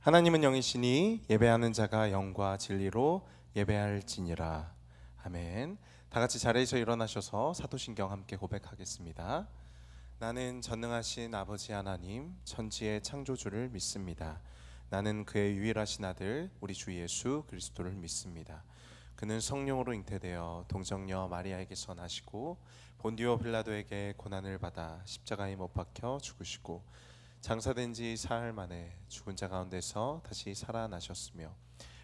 하나님은 영이시니 예배하는 자가 영과 진리로 예배할지니라. 아멘. 다 같이 자리에서 일어나셔서 사도신경 함께 고백하겠습니다. 나는 전능하신 아버지 하나님 천지의 창조주를 믿습니다. 나는 그의 유일하신 아들 우리 주 예수 그리스도를 믿습니다. 그는 성령으로 잉태되어 동정녀 마리아에게서 나시고 본디오 빌라도에게 고난을 받아 십자가에 못 박혀 죽으시고 장사된 지 사흘 만에 죽은 자 가운데서 다시 살아나셨으며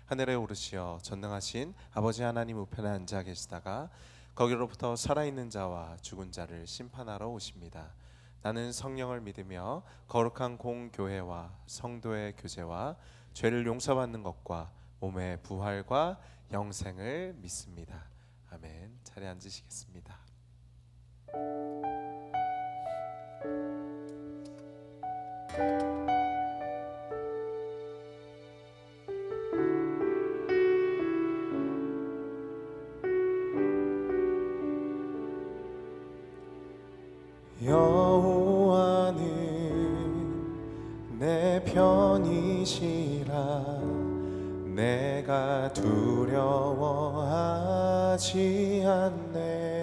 하늘에 오르시어 전능하신 아버지 하나님 우편에 앉아 계시다가 거기로부터 살아있는 자와 죽은 자를 심판하러 오십니다. 나는 성령을 믿으며 거룩한 공교회와 성도의 교제와 죄를 용서받는 것과 몸의 부활과 영생을 믿습니다. 아멘. 자리에 앉으시겠습니다. 여호와는 내 편이시라 내가 두려워하지 않네.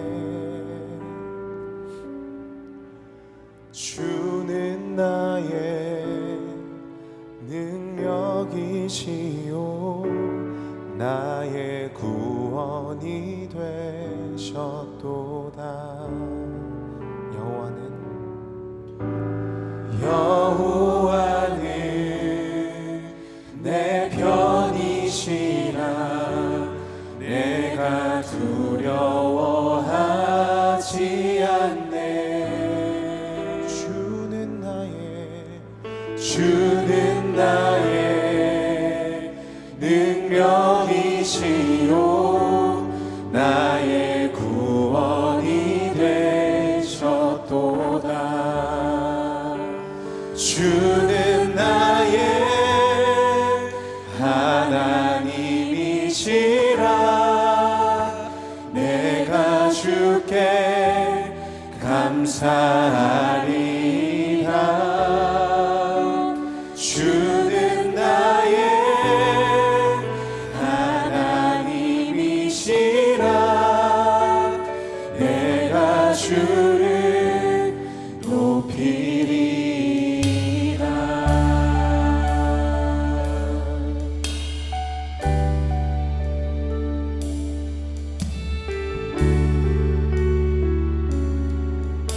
주는 나의 능력이시요 나의 구원이 되셨도다. 여호와는 내 편이시라 내가 두려워하지 않네. 주는 나의 능력이시요 나의 구원이 되셨도다. 주는 나의 하나님이시라 내가 주께 감사하리라. 주는 나의 하나님이시라 내가 주를 높이리라.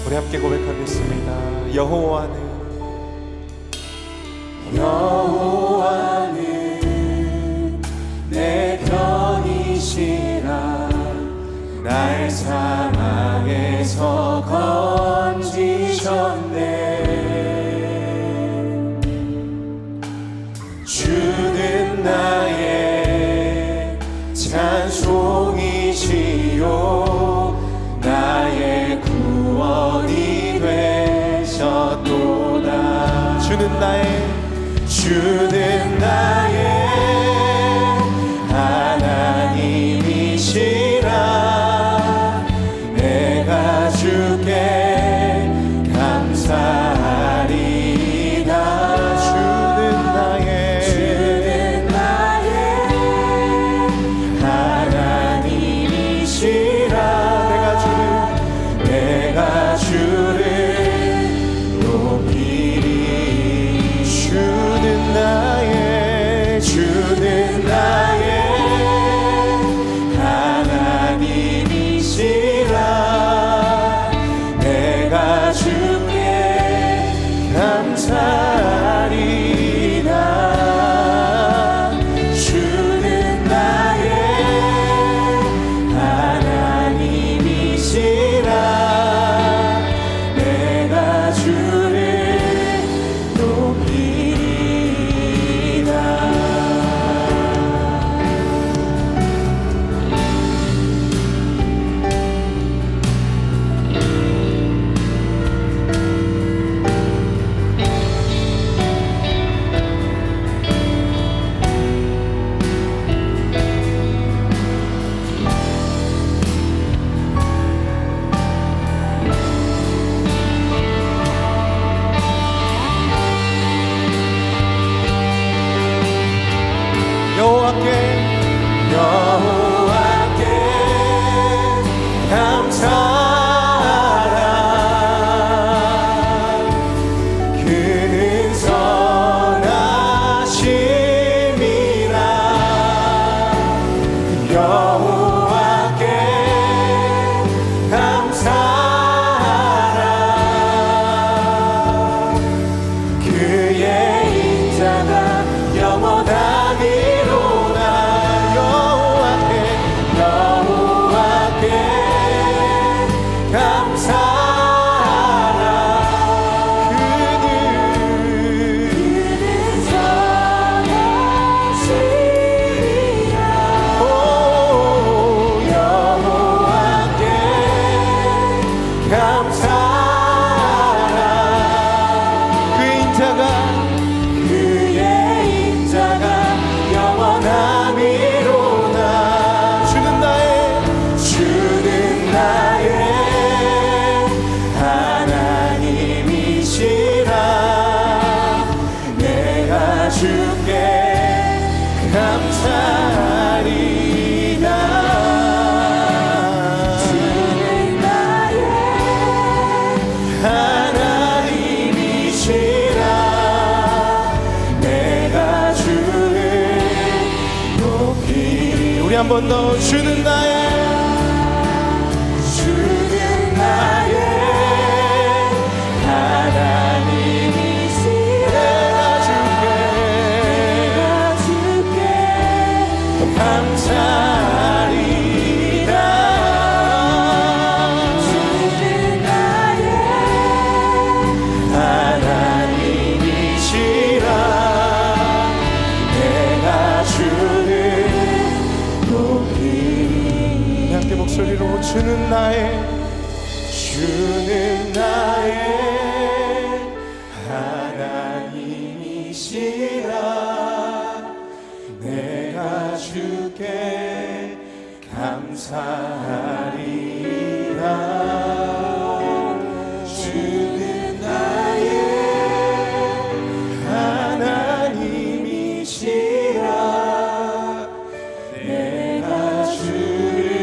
우리 함께 고백하겠습니다. 여호와는 내 편이시라 날 사망에서 건지셨네. 주는 나의 찬송이시요 나의 구원이 되셨도다. 주는 나의 하나님이시라 내가 주께 감사하리라. 주는 나의 하나님이시라 내가 주를 높이리. 주는 나의 하나님이시라 내가 주께 감사하리라. 주는 나의 하나님이시라 내가 주를 높이리라. 한 번 더 주는 나의 목소리로 주는 나의 하나님이시라 내가 주께 감사하리라 주는 나의 하나님이시라 내가 주를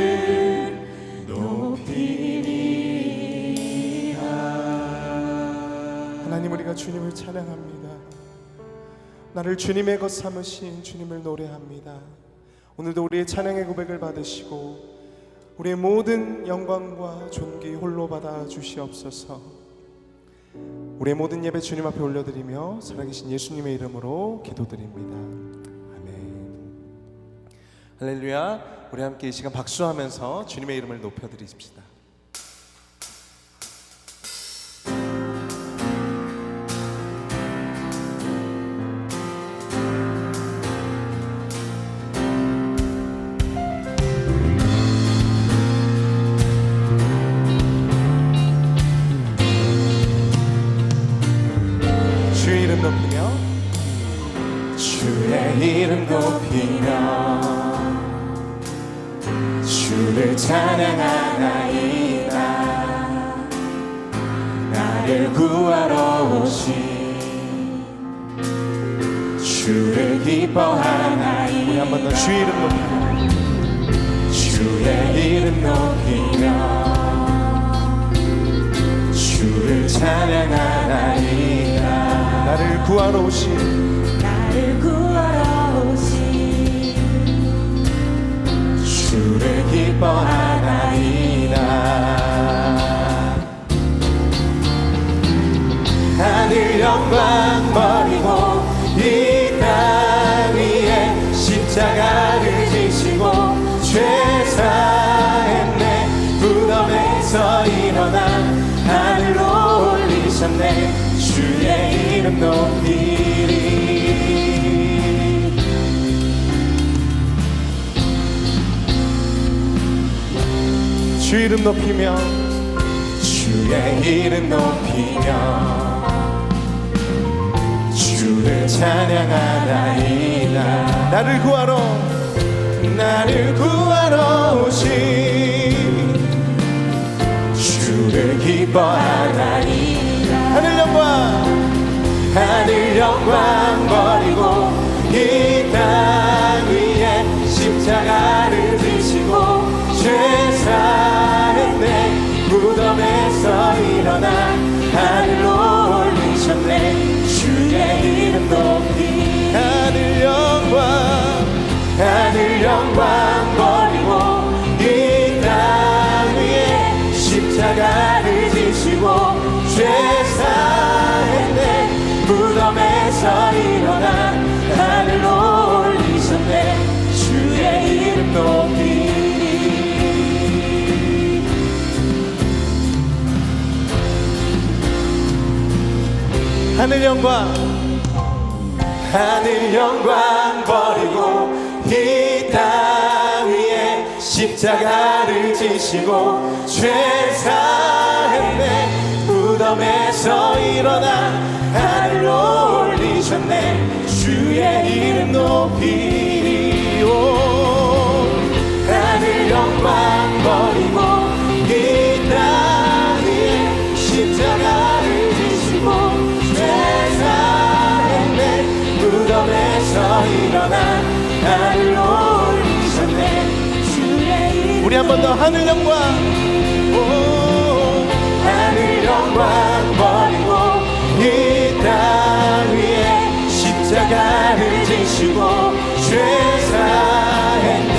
높이리라. 하나님, 우리가 주님을 찬양합니다. 나를 주님의 것 삼으신 주님을 노래합니다. 오늘도 우리의 찬양의 고백을 받으시고 우리의 모든 영광과 존귀 홀로 받아 주시옵소서. 우리의 모든 예배 주님 앞에 올려드리며 살아계신 예수님의 이름으로 기도드립니다. 아멘. 할렐루야. 우리 함께 이 시간 박수하면서 주님의 이름을 높여드리십시다. 주의 이름 높이며 주의 이름 높이며 주를 찬양하나이다. 나를 구하러 오신 주를 기뻐하나이다. 우리 한 번 더 주의 이름 높이며 주의 이름 높이며 주를 찬양하나이다. 나를 구하러 오신 주를 기뻐하나이다. 하늘 영광 버리고 이 땅 위에 십자가를 지시고 죄 사했네. 무덤에서 일어나 하늘로 올리셨네. 주의 이름 높이리. 주의 이름 높이며 주의 이름 높이며 주를 찬양하나이다. 나를 구하러 오신 주를 기뻐하나이다. 하늘 영광 버리고 이 땅 위에 십자가를 지시고 죄 사했네. 무덤에서 일어나 하늘로 올리셨네. 주의 이름 높이 하늘 영광 버리고 이 땅 위에 십자가를 지시고 죄 사했네. 무덤에서 일어나 하늘로 올리셨네. 주의 이름 높이 하늘 영광 버리고 이 땅 위에 십자가를 지시고 죄 사했네. 무덤에서 일어나 하늘로 올리셨네. 주의 이름 높이리. 하늘 영광 버리고 이 땅 위에 십자가를 지시고 죄 사했네. 무덤에서 일어나 하늘로 올리셨네. 주의 이름. 우리 한 번 더 하늘 영광. 하늘 영광 버리고 이 땅 위에 십자가를 지시고 죄 사했네.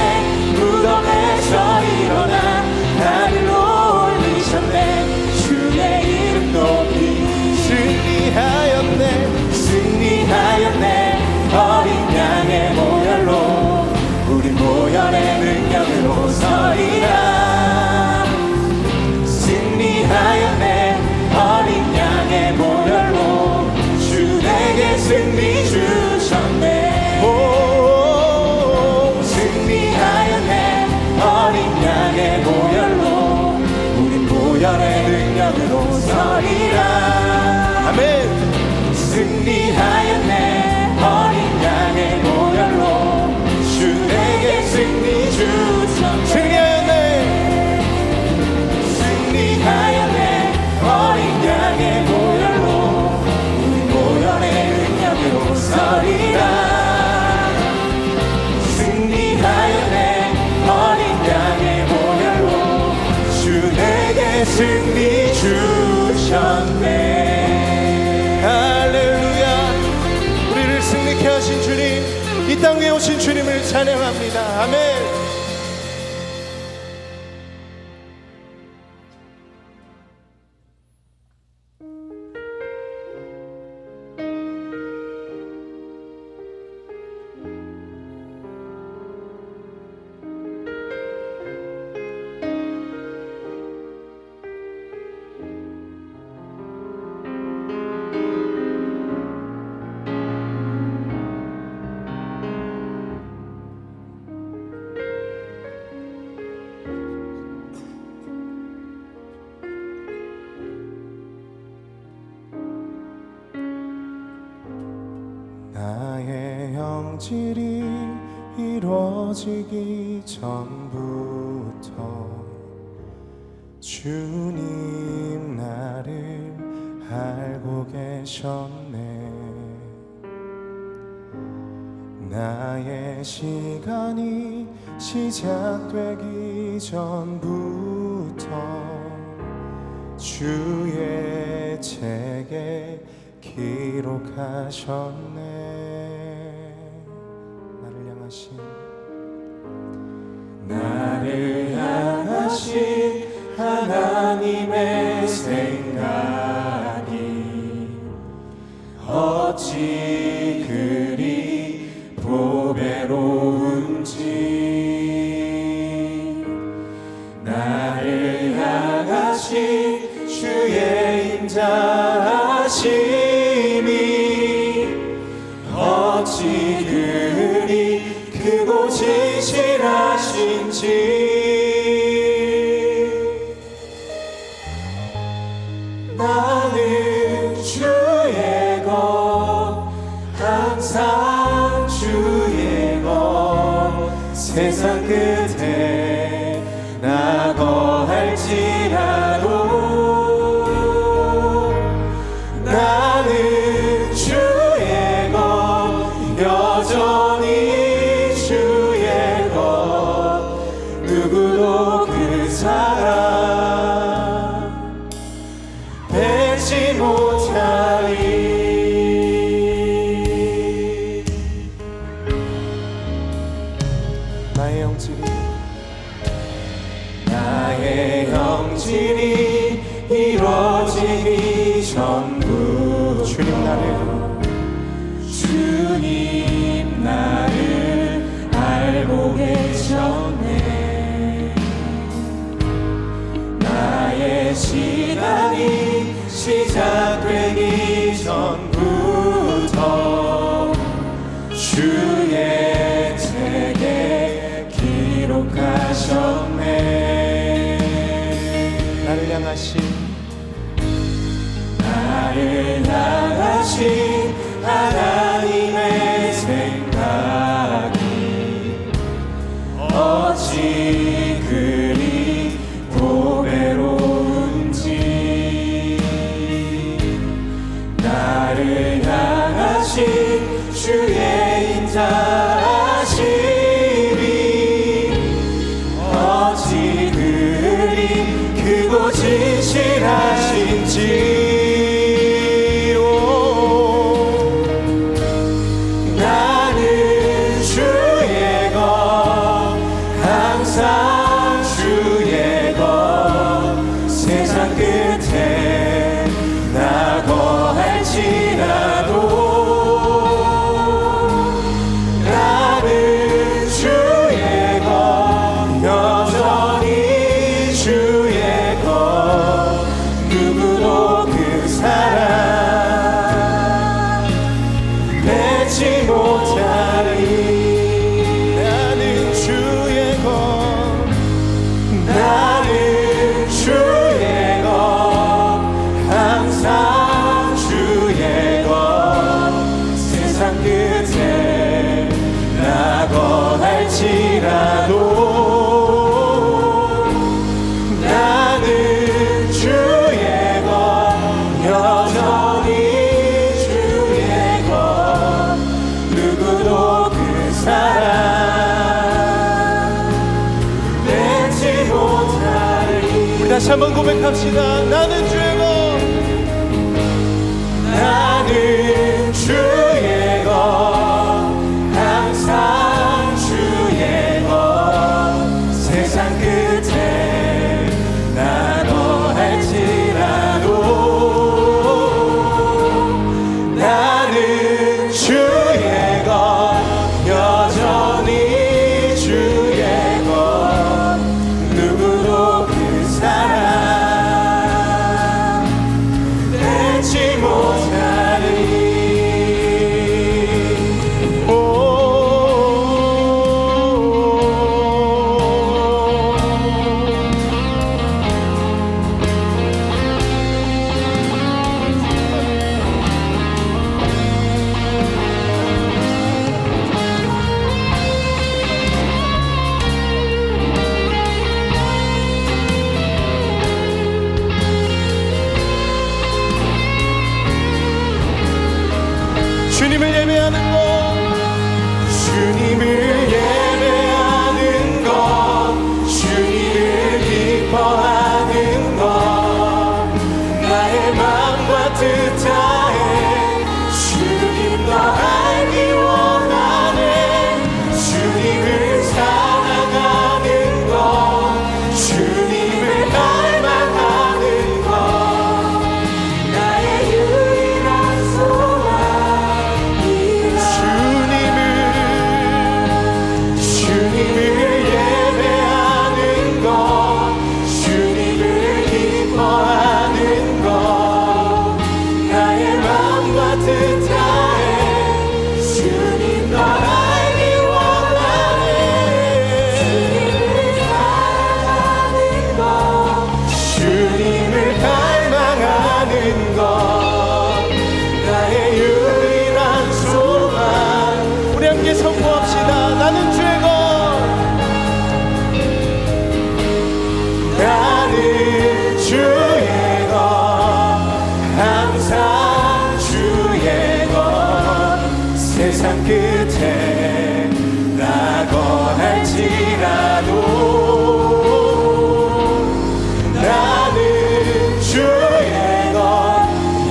오신 주님을 찬양합니다. 아멘. 나의 영질이 이루어지기 전부터 주님 나를 알고 계셨네. 나의 시간이 시작되기 전부터 주의 책에 기록하셨네. 나를 향하신 하나님의 생각이 어찌 그리 보배로운지, 나를 향하신 주의 인자하심이 어찌 그리 크고 진실하신지, 나는 주의 것, 항상 주의 것, 세상 끝에 나 거할지라도 나는 주의 것, 여전히 주의 것, 누구도 그 사랑 뺏지 못하리. 나의 영질이 이루어지기 전부 주님 나를 알고 계셨네. 나의 시간이 시작되기 전부터 주의 책에 기록하셨네. 나를 향하신 하나님의 생각이 어찌 그리 보배로운지, 나를 향하신 주의 인자하심이 어찌 그리 크고 진실하신지, 나는 주의 것, 항상 주의 것, 세상 끝에 나 거할지라도 나는 주의 것, 여전히 주의 것, 누구도 그 사랑 뺏지 못하리. 나는 주의 것, 나는 주의 것, 항상 주의 것, 세상 끝에 나 거할지라도 나는 주의 것, 여전히 주의 것, 누구도 그 사랑 뺏지 못하리. 우리 다시 한번 고백합시다. 나는 주의 것, 나는 주의 것, 항상 주님을 예배하는 것, 주님을 예배하는 것, 주님을 기뻐하는 것, 나의 마음과 뜻 다해 주님 너 알기 원하네. 주님을 사랑하는 것, 주님을 갈망하는 것, 나의 유일한 소망이라. 주님을 예배하는 것, 주님을 기뻐하는 것, 나의 마음과 뜻 다해 주님 너 알기 원하네. 주님을 사랑하는 것, 주님을 갈망하는 것, 나의 유일한 소망. 우리 함께 선포합시다. 나는 주의 것, 나는 주의 것, 항상 주의 것. 세상 끝에 나고 할지라도 나는 주의 것,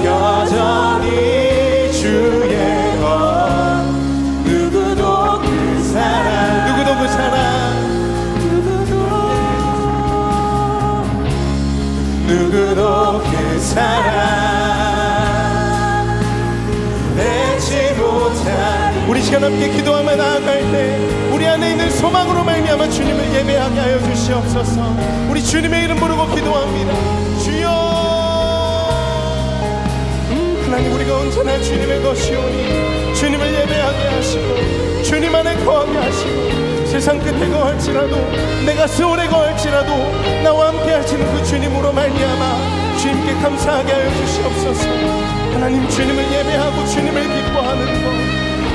여전히 주의 것. 누구도 그 사랑, 누구도 그 사랑, 누구도 그 사랑 내지 못한. 우리 시간 함께 기도하며 나아갈 때 우리 안에 있는 소망으로 말미암아 주님을 예배하게 하여 주시옵소서. 우리 주님의 이름 부르고 기도합니다. 주여, 하나님, 우리가 언제나 주님의 것이오니 주님을 예배하게 하시고 주님 안에 거하게 하시고 세상 끝에 거할지라도 내가 세월에 거할지라도 나와 함께 하시는 그 주님으로 말미암아 주님께 감사하게 하여 주시옵소서. 하나님, 주님을 예배하고 주님을 기뻐하는 것,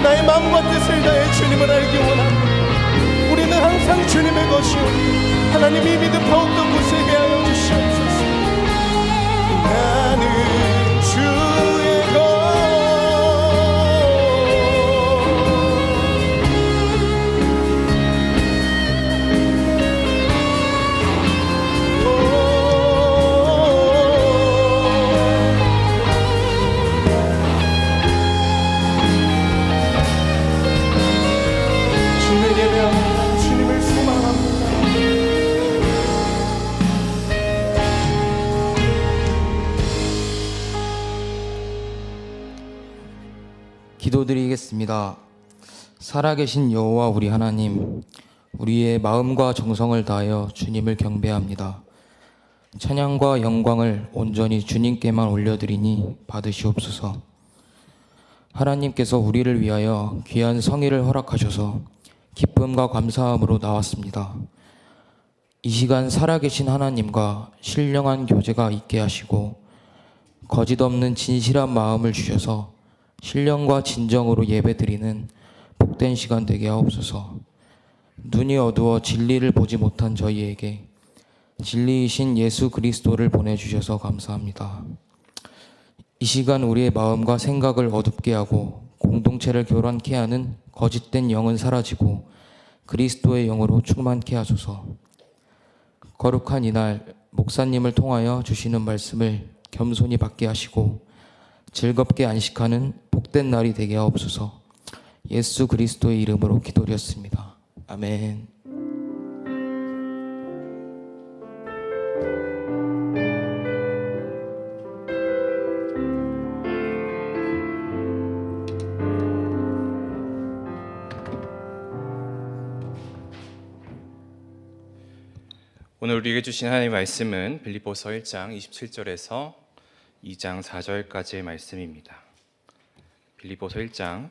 나의 마음과 뜻을 다해 주님을 알기 원합니다. 우리는 항상 주님의 것이오니 하나님 이 믿음 더욱더 굳세게 하여 주시옵소서. 나는 주의 것, 주님을 예배합니다. 주님을 소망합니다. 기도드리겠습니다. 살아계신 여호와 우리 하나님, 우리의 마음과 정성을 다하여 주님을 경배합니다. 찬양과 영광을 온전히 주님께만 올려드리니 받으시옵소서. 하나님께서 우리를 위하여 귀한 성의를 허락하셔서 기쁨과 감사함으로 나왔습니다. 이 시간 살아계신 하나님과 신령한 교제가 있게 하시고 거짓 없는 진실한 마음을 주셔서 신령과 진정으로 예배드리는 복된 시간 되게 하옵소서. 눈이 어두워 진리를 보지 못한 저희에게 진리이신 예수 그리스도를 보내주셔서 감사합니다. 이 시간 우리의 마음과 생각을 어둡게 하고 공동체를 교란케 하는 거짓된 영은 사라지고 그리스도의 영으로 충만케 하소서. 거룩한 이날 목사님을 통하여 주시는 말씀을 겸손히 받게 하시고 즐겁게 안식하는 복된 날이 되게 하옵소서. 예수 그리스도의 이름으로 기도드렸습니다. 아멘. 오늘 우리에게 주신 하나님의 말씀은 빌립보서 1장 27절에서 2장 4절까지의 말씀입니다. 빌립보서 1장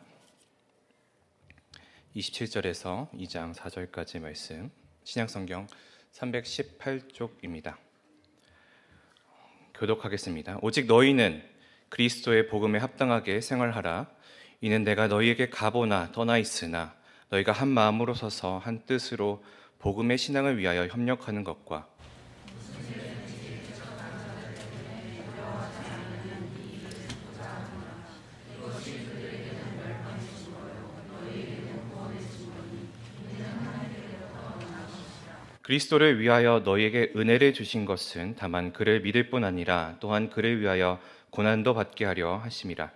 27절에서 2장 4절까지의 말씀, 신약성경 318쪽입니다. 교독하겠습니다. 오직 너희는 그리스도의 복음에 합당하게 생활하라. 이는 내가 너희에게 가보나 떠나 있으나 너희가 한 마음으로 서서 한 뜻으로 복음의 신앙을 위하여 협력하는 것과 그리스도를 위하여 너희에게 은혜를 주신 것은 다만 그를 믿을 뿐 아니라 또한 그를 위하여 고난도 받게 하려 하심이라.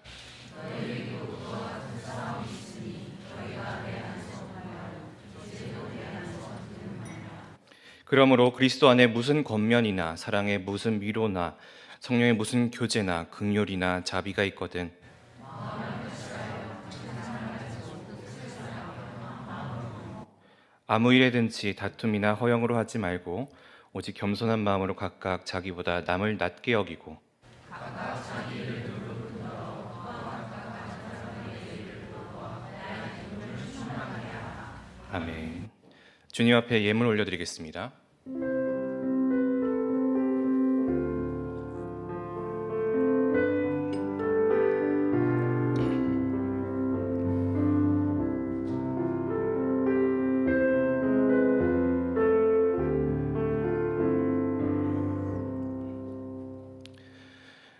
그러므로 그리스도 안에 무슨 권면이나 사랑의 무슨 위로나 성령의 무슨 교제나 긍휼이나 자비가 있거든 아무 일에든지 다툼이나 허영으로 하지 말고 오직 겸손한 마음으로 각각 자기보다 남을 낮게 여기고 아멘. 주님 앞에 예물 올려드리겠습니다.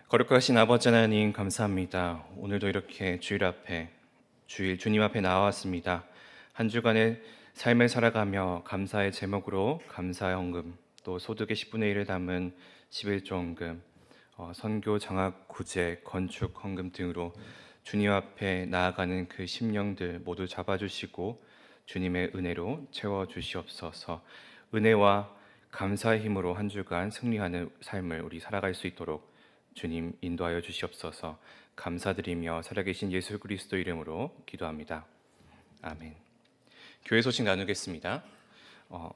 거룩하신 아버지 하나님 감사합니다. 오늘도 이렇게 주일 주님 앞에 나왔습니다. 한 주간의 삶을 살아가며 감사의 제목으로 감사 헌금, 또 소득의 10분의 1을 담은 11조 헌금, 선교 장학 구제 건축 헌금 등으로 주님 앞에 나아가는 그 심령들 모두 잡아주시고 주님의 은혜로 채워 주시옵소서. 은혜와 감사의 힘으로 한 주간 승리하는 삶을 우리 살아갈 수 있도록 주님 인도하여 주시옵소서. 감사드리며 살아계신 예수 그리스도 이름으로 기도합니다. 아멘. 교회 소식 나누겠습니다.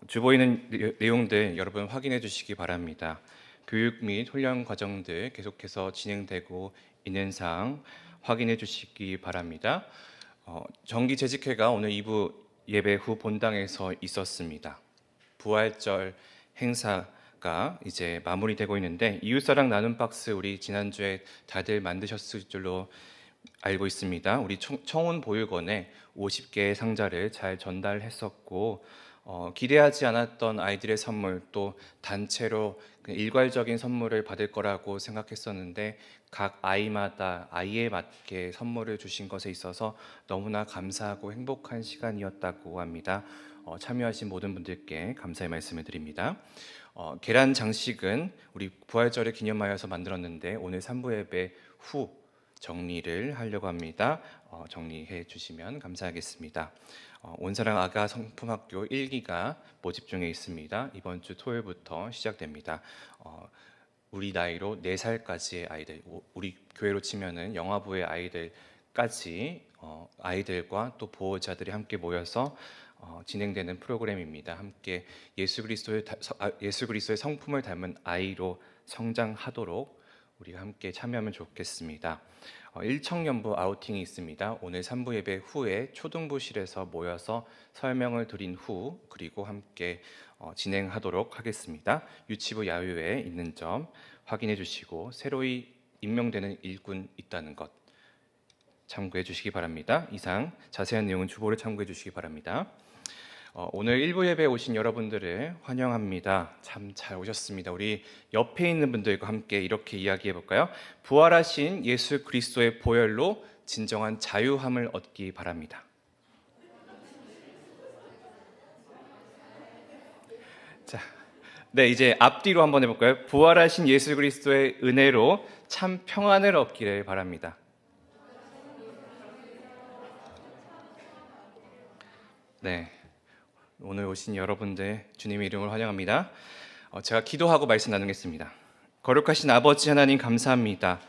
주보이는 내용들 여러분 확인해 주시기 바랍니다. 교육 및 훈련 과정들 계속해서 진행되고 있는 사항 확인해 주시기 바랍니다. 정기 재직회가 오늘 2부 예배 후 본당에서 있었습니다. 부활절 행사가 이제 마무리되고 있는데 이웃사랑 나눔 박스 우리 지난주에 다들 만드셨을 줄로 알고 있습니다. 우리 청운 보육원에 50개의 상자를 잘 전달했었고 기대하지 않았던 아이들의 선물 또 단체로 일괄적인 선물을 받을 거라고 생각했었는데 각 아이마다 아이에 맞게 선물을 주신 것에 있어서 너무나 감사하고 행복한 시간이었다고 합니다. 참여하신 모든 분들께 감사의 말씀을 드립니다. 계란 장식은 우리 부활절을 기념하여서 만들었는데 오늘 3부 예배 후 정리를 하려고 합니다. 정리해 주시면 감사하겠습니다. 온사랑 아가 성품학교 1기가 모집 중에 있습니다. 이번 주 토요일부터 시작됩니다. 우리 나이로 4살까지의 아이들, 우리 교회로 치면은 영화부의 아이들까지 아이들과 또 보호자들이 함께 모여서 진행되는 프로그램입니다. 함께 예수 그리스도의 성품을 닮은 아이로 성장하도록 우리가 함께 참여하면 좋겠습니다. 일청년부 아우팅이 있습니다. 오늘 3부 예배 후에 초등부실에서 모여서 설명을 드린 후 그리고 함께 진행하도록 하겠습니다. 유치부 야유회에 있는 점 확인해 주시고 새로이 임명되는 일꾼 있다는 것 참고해 주시기 바랍니다. 이상 자세한 내용은 주보를 참고해 주시기 바랍니다. 오늘 1부 예배에 오신 여러분들을 환영합니다. 참 잘 오셨습니다. 우리 옆에 있는 분들과 함께 이렇게 이야기해 볼까요? 부활하신 예수 그리스도의 보혈로 진정한 자유함을 얻기 바랍니다. 자, 네, 이제 앞뒤로 한번 해볼까요? 부활하신 예수 그리스도의 은혜로 참 평안을 얻기를 바랍니다. 네. 오늘 오신 여러분들 주님의 이름으로 환영합니다. 제가 기도하고 말씀 나누겠습니다. 거룩하신 아버지 하나님 감사합니다.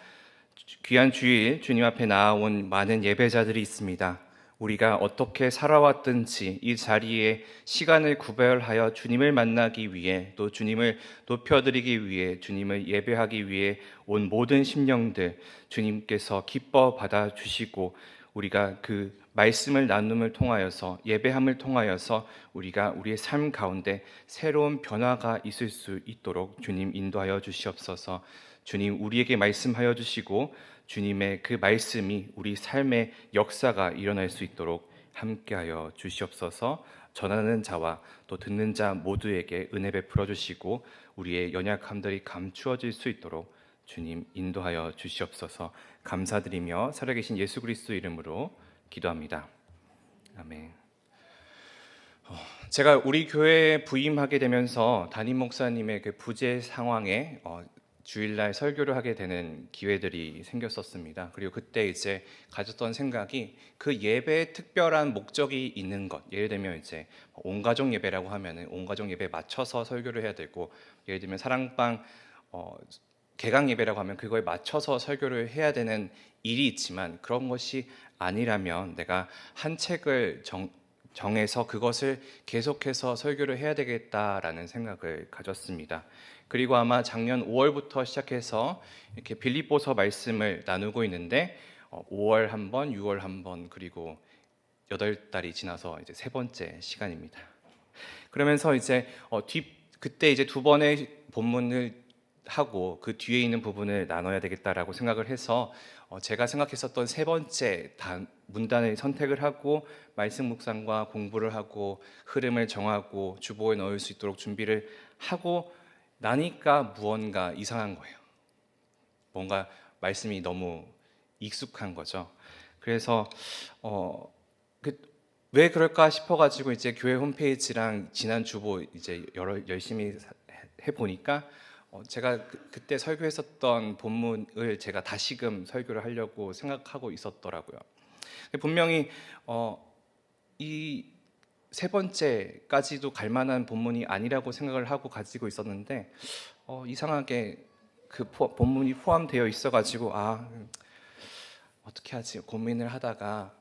귀한 주일 주님 앞에 나아온 많은 예배자들이 있습니다. 우리가 어떻게 살아왔든지 이 자리에 시간을 구별하여 주님을 만나기 위해 또 주님을 높여드리기 위해 주님을 예배하기 위해 온 모든 심령들 주님께서 기뻐 받아주시고 우리가 그 말씀을 나눔을 통하여서 예배함을 통하여서 우리가 우리의 삶 가운데 새로운 변화가 있을 수 있도록 주님 인도하여 주시옵소서. 주님 우리에게 말씀하여 주시고 주님의 그 말씀이 우리 삶의 역사가 일어날 수 있도록 함께하여 주시옵소서. 전하는 자와 또 듣는 자 모두에게 은혜 베풀어 주시고 우리의 연약함들이 감추어질 수 있도록 주님 인도하여 주시옵소서. 감사드리며 살아계신 예수 그리스도 이름으로 기도합니다. 아멘. 제가 우리 교회에 부임하게 되면서 담임 목사님의 그 부재 상황에 주일날 설교를 하게 되는 기회들이 생겼었습니다. 그리고 그때 이제 가졌던 생각이 그 예배에 특별한 목적이 있는 것. 예를 들면 이제 온 가족 예배라고 하면은 온 가족 예배에 맞춰서 설교를 해야 되고, 예를 들면 사랑방 개강 예배라고 하면 그거에 맞춰서 설교를 해야 되는 일이 있지만, 그런 것이 아니라면 내가 한 책을 정해서 그것을 계속해서 설교를 해야 되겠다라는 생각을 가졌습니다. 그리고 아마 작년 5월부터 시작해서 이렇게 빌립보서 말씀을 나누고 있는데 5월 한 번, 6월 한 번, 그리고 8달이 지나서 이제 세 번째 시간입니다. 그러면서 이제 그때 이제 두 번의 본문을 하고 그 뒤에 있는 부분을 나눠야 되겠다라고 생각을 해서 제가 생각했었던 세 번째 문단을 선택을 하고 말씀 묵상과 공부를 하고 흐름을 정하고 주보에 넣을 수 있도록 준비를 하고 나니까 무언가 이상한 거예요. 뭔가 말씀이 너무 익숙한 거죠. 그래서 왜 그럴까 싶어가지고 이제 교회 홈페이지랑 지난 주보 이제 열심히 해 보니까 제가 그때 설교했었던 본문을 제가 다시금 설교를 하려고 생각하고 있었더라고요. 분명히 이 세 번째까지도 갈 만한 본문이 아니라고 생각을 하고 가지고 있었는데 이상하게 그 본문이 포함되어 있어가지고 어떻게 하지 고민을 하다가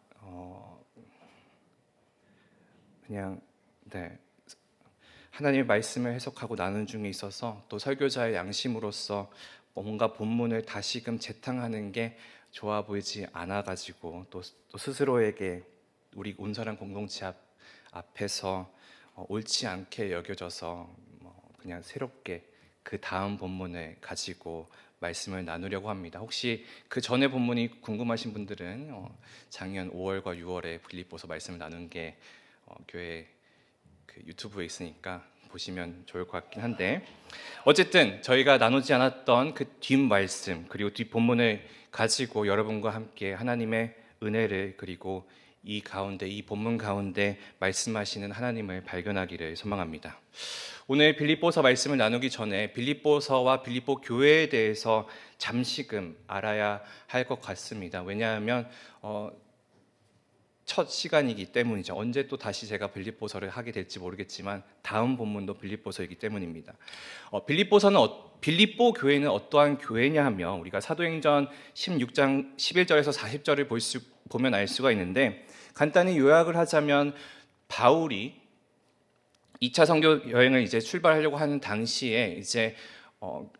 그냥 하나님의 말씀을 해석하고 나누는 중에 있어서 또 설교자의 양심으로서 뭔가 본문을 다시금 재탕하는 게 좋아 보이지 않아가지고 또 스스로에게 우리 온사람 공동체 앞에서 옳지 않게 여겨져서 그냥 새롭게 그 다음 본문을 가지고 말씀을 나누려고 합니다. 혹시 그 전에 본문이 궁금하신 분들은 작년 5월과 6월에 빌립보서 말씀을 나눈 게 교회 그 유튜브에 있으니까 보시면 좋을 것 같긴 한데, 어쨌든 저희가 나누지 않았던 그 뒷 말씀 그리고 뒷 본문을 가지고 여러분과 함께 하나님의 은혜를, 그리고 이 본문 가운데 말씀하시는 하나님을 발견하기를 소망합니다. 오늘 빌립보서 말씀을 나누기 전에 빌립보서와 빌립보 교회에 대해서 잠시금 알아야 할 것 같습니다. 왜냐하면 첫 시간이기 때문이죠. 언제 또 다시 제가 빌립보서를 하게 될지 모르겠지만 다음 본문도 빌립보서이기 때문입니다. 빌립보 교회는 어떠한 교회냐 하면 우리가 사도행전 16장 11절에서 40절을 보면 알 수가 있는데, 간단히 요약을 하자면 바울이 2차 선교 여행을 이제 출발하려고 하는 당시에 이제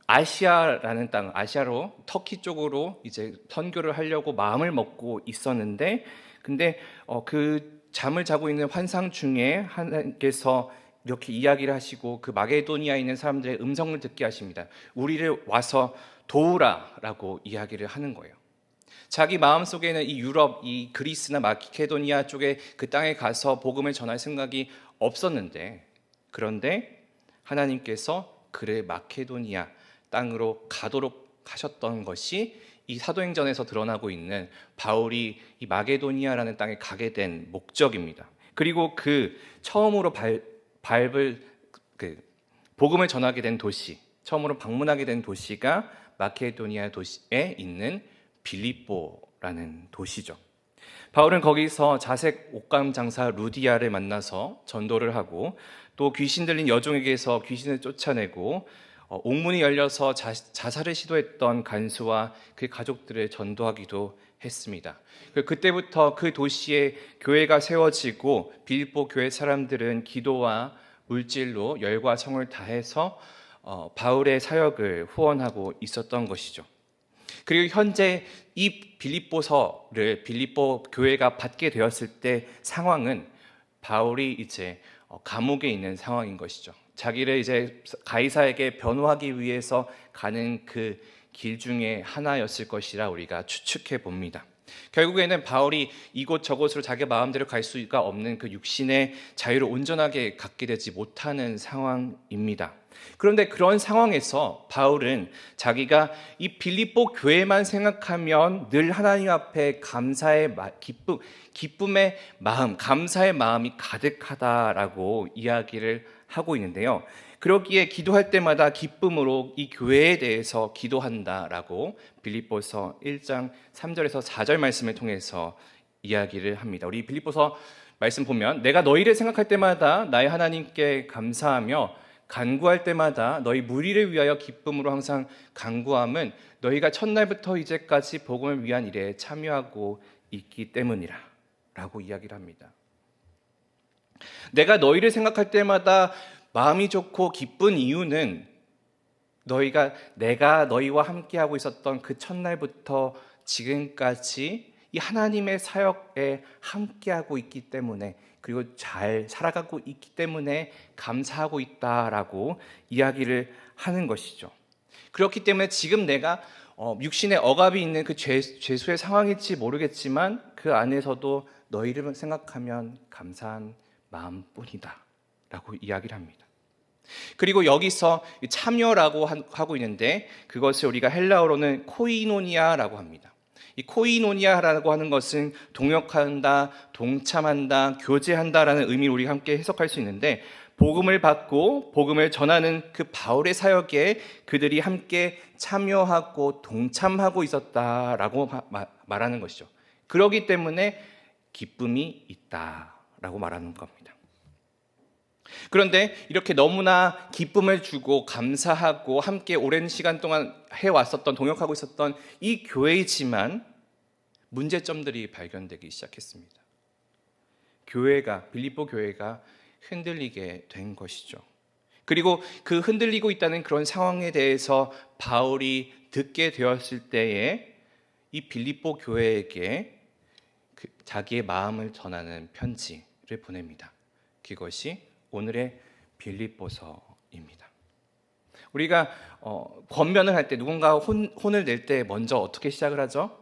아시아라는 땅, 아시아로 터키 쪽으로 이제 선교를 하려고 마음을 먹고 있었는데, 근데 그 잠을 자고 있는 환상 중에 하나님께서 이렇게 이야기를 하시고 그 마게도니아에 있는 사람들의 음성을 듣게 하십니다. 우리를 와서 도우라라고 이야기를 하는 거예요. 자기 마음속에는 이 유럽, 이 그리스나 마케도니아 쪽에 그 땅에 가서 복음을 전할 생각이 없었는데, 그런데 하나님께서 그를 마케도니아 땅으로 가도록 하셨던 것이 이 사도행전에서 드러나고 있는 바울이 이 마게도니아라는 땅에 가게 된 목적입니다. 그리고 그 처음으로 복음을 전하게 된 도시, 처음으로 방문하게 된 도시가 마케도니아 도시에 있는 빌립보라는 도시죠. 바울은 거기서 자색 옷감 장사 루디아를 만나서 전도를 하고, 또 귀신 들린 여종에게서 귀신을 쫓아내고, 옥문이 열려서 자살을 시도했던 간수와 그 가족들을 전도하기도 했습니다. 그때부터 그 도시에 교회가 세워지고 빌립보 교회 사람들은 기도와 물질로 열과 성을 다해서 바울의 사역을 후원하고 있었던 것이죠. 그리고 현재 이 빌립보서를 빌립보 교회가 받게 되었을 때 상황은 바울이 이제 감옥에 있는 상황인 것이죠. 자기를 이제 가이사에게 변호하기 위해서 가는 그 길 중에 하나였을 것이라 우리가 추측해 봅니다. 결국에는 바울이 이곳저곳으로 자기 마음대로 갈 수가 없는 그 육신의 자유를 온전하게 갖게 되지 못하는 상황입니다. 그런데 그런 상황에서 바울은 자기가 이 빌립보 교회만 생각하면 늘 하나님 앞에 기쁨의 마음, 감사의 마음이 가득하다라고 이야기를 하고 있는데요. 그러기에 기도할 때마다 기쁨으로 이 교회에 대해서 기도한다라고 빌립보서 1장 3절에서 4절 말씀을 통해서 이야기를 합니다. 우리 빌립보서 말씀 보면 내가 너희를 생각할 때마다 나의 하나님께 감사하며 간구할 때마다 너희 무리를 위하여 기쁨으로 항상 간구함은 너희가 첫날부터 이제까지 복음을 위한 일에 참여하고 있기 때문이라 라고 이야기를 합니다. 내가 너희를 생각할 때마다 마음이 좋고 기쁜 이유는 내가 너희와 함께하고 있었던 그 첫날부터 지금까지 이 하나님의 사역에 함께하고 있기 때문에, 그리고 잘 살아가고 있기 때문에 감사하고 있다라고 이야기를 하는 것이죠. 그렇기 때문에 지금 내가 육신의 억압이 있는 그 죄수의 상황일지 모르겠지만 그 안에서도 너희를 생각하면 감사한 마음뿐이다 라고 이야기를 합니다. 그리고 여기서 참여라고 하고 있는데 그것을 우리가 헬라어로는 코이노니아라고 합니다. 이 코이노니아라고 하는 것은 동역한다, 동참한다, 교제한다라는 의미를 우리가 함께 해석할 수 있는데, 복음을 받고 복음을 전하는 그 바울의 사역에 그들이 함께 참여하고 동참하고 있었다라고 말하는 것이죠. 그렇기 때문에 기쁨이 있다라고 말하는 겁니다. 그런데 이렇게 너무나 기쁨을 주고 감사하고 함께 오랜 시간 동안 해왔었던, 동역하고 있었던 이 교회이지만 문제점들이 발견되기 시작했습니다. 빌립보 교회가 흔들리게 된 것이죠. 그리고 그 흔들리고 있다는 그런 상황에 대해서 바울이 듣게 되었을 때에 이 빌립보 교회에게 자기의 마음을 전하는 편지를 보냅니다. 그것이 오늘의 빌립보서입니다. 우리가 권면을 할 때, 누군가 혼을 낼 때 먼저 어떻게 시작을 하죠?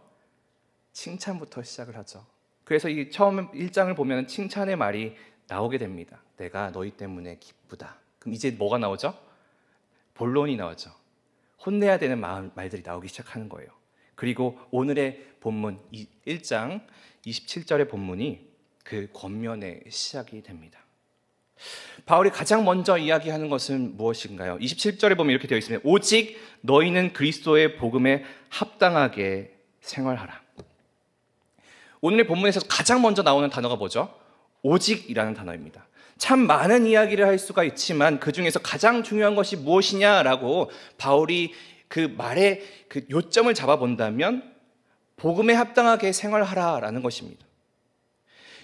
칭찬부터 시작을 하죠. 그래서 이 처음 1장을 보면 칭찬의 말이 나오게 됩니다. 내가 너희 때문에 기쁘다. 그럼 이제 뭐가 나오죠? 본론이 나오죠. 혼내야 되는 말들이 나오기 시작하는 거예요. 그리고 오늘의 본문 1장 27절의 본문이 그 권면의 시작이 됩니다. 바울이 가장 먼저 이야기하는 것은 무엇인가요? 27절에 보면 이렇게 되어 있습니다. 오직 너희는 그리스도의 복음에 합당하게 생활하라. 오늘의 본문에서 가장 먼저 나오는 단어가 뭐죠? 오직이라는 단어입니다. 참 많은 이야기를 할 수가 있지만 그 중에서 가장 중요한 것이 무엇이냐라고 바울이 그 말의 그 요점을 잡아본다면 복음에 합당하게 생활하라라는 것입니다.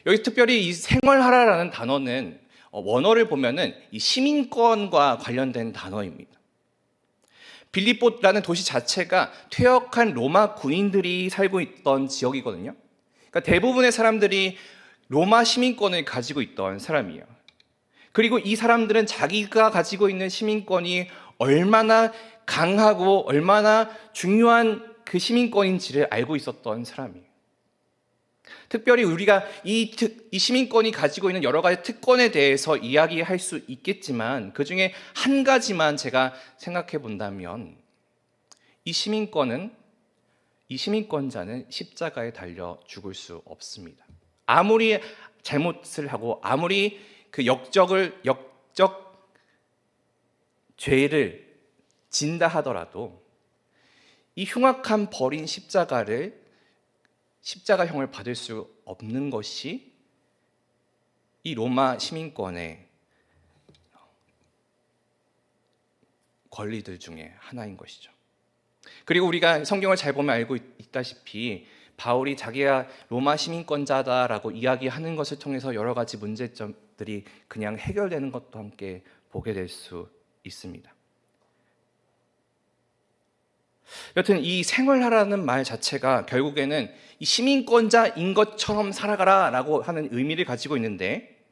여기 특별히 이 생활하라라는 단어는 원어를 보면은 이 시민권과 관련된 단어입니다. 빌립보라는 도시 자체가 퇴역한 로마 군인들이 살고 있던 지역이거든요. 그러니까 대부분의 사람들이 로마 시민권을 가지고 있던 사람이에요. 그리고 이 사람들은 자기가 가지고 있는 시민권이 얼마나 강하고 얼마나 중요한 그 시민권인지를 알고 있었던 사람이에요. 특별히 우리가 이 시민권이 가지고 있는 여러 가지 특권에 대해서 이야기할 수 있겠지만 그 중에 한 가지만 제가 생각해 본다면 이 시민권자는 십자가에 달려 죽을 수 없습니다. 아무리 잘못을 하고 아무리 그 역적 죄를 진다 하더라도 이 흉악한 버린 십자가형을 받을 수 없는 것이 이 로마 시민권의 권리들 중에 하나인 것이죠. 그리고 우리가 성경을 잘 보면 알고 있다시피 바울이 자기가 로마 시민권자다라고 이야기하는 것을 통해서 여러 가지 문제점들이 그냥 해결되는 것도 함께 보게 될 수 있습니다. 여튼 이 생활하라는 말 자체가 결국에는 이 시민권자인 것처럼 살아가라라고 하는 의미를 가지고 있는데,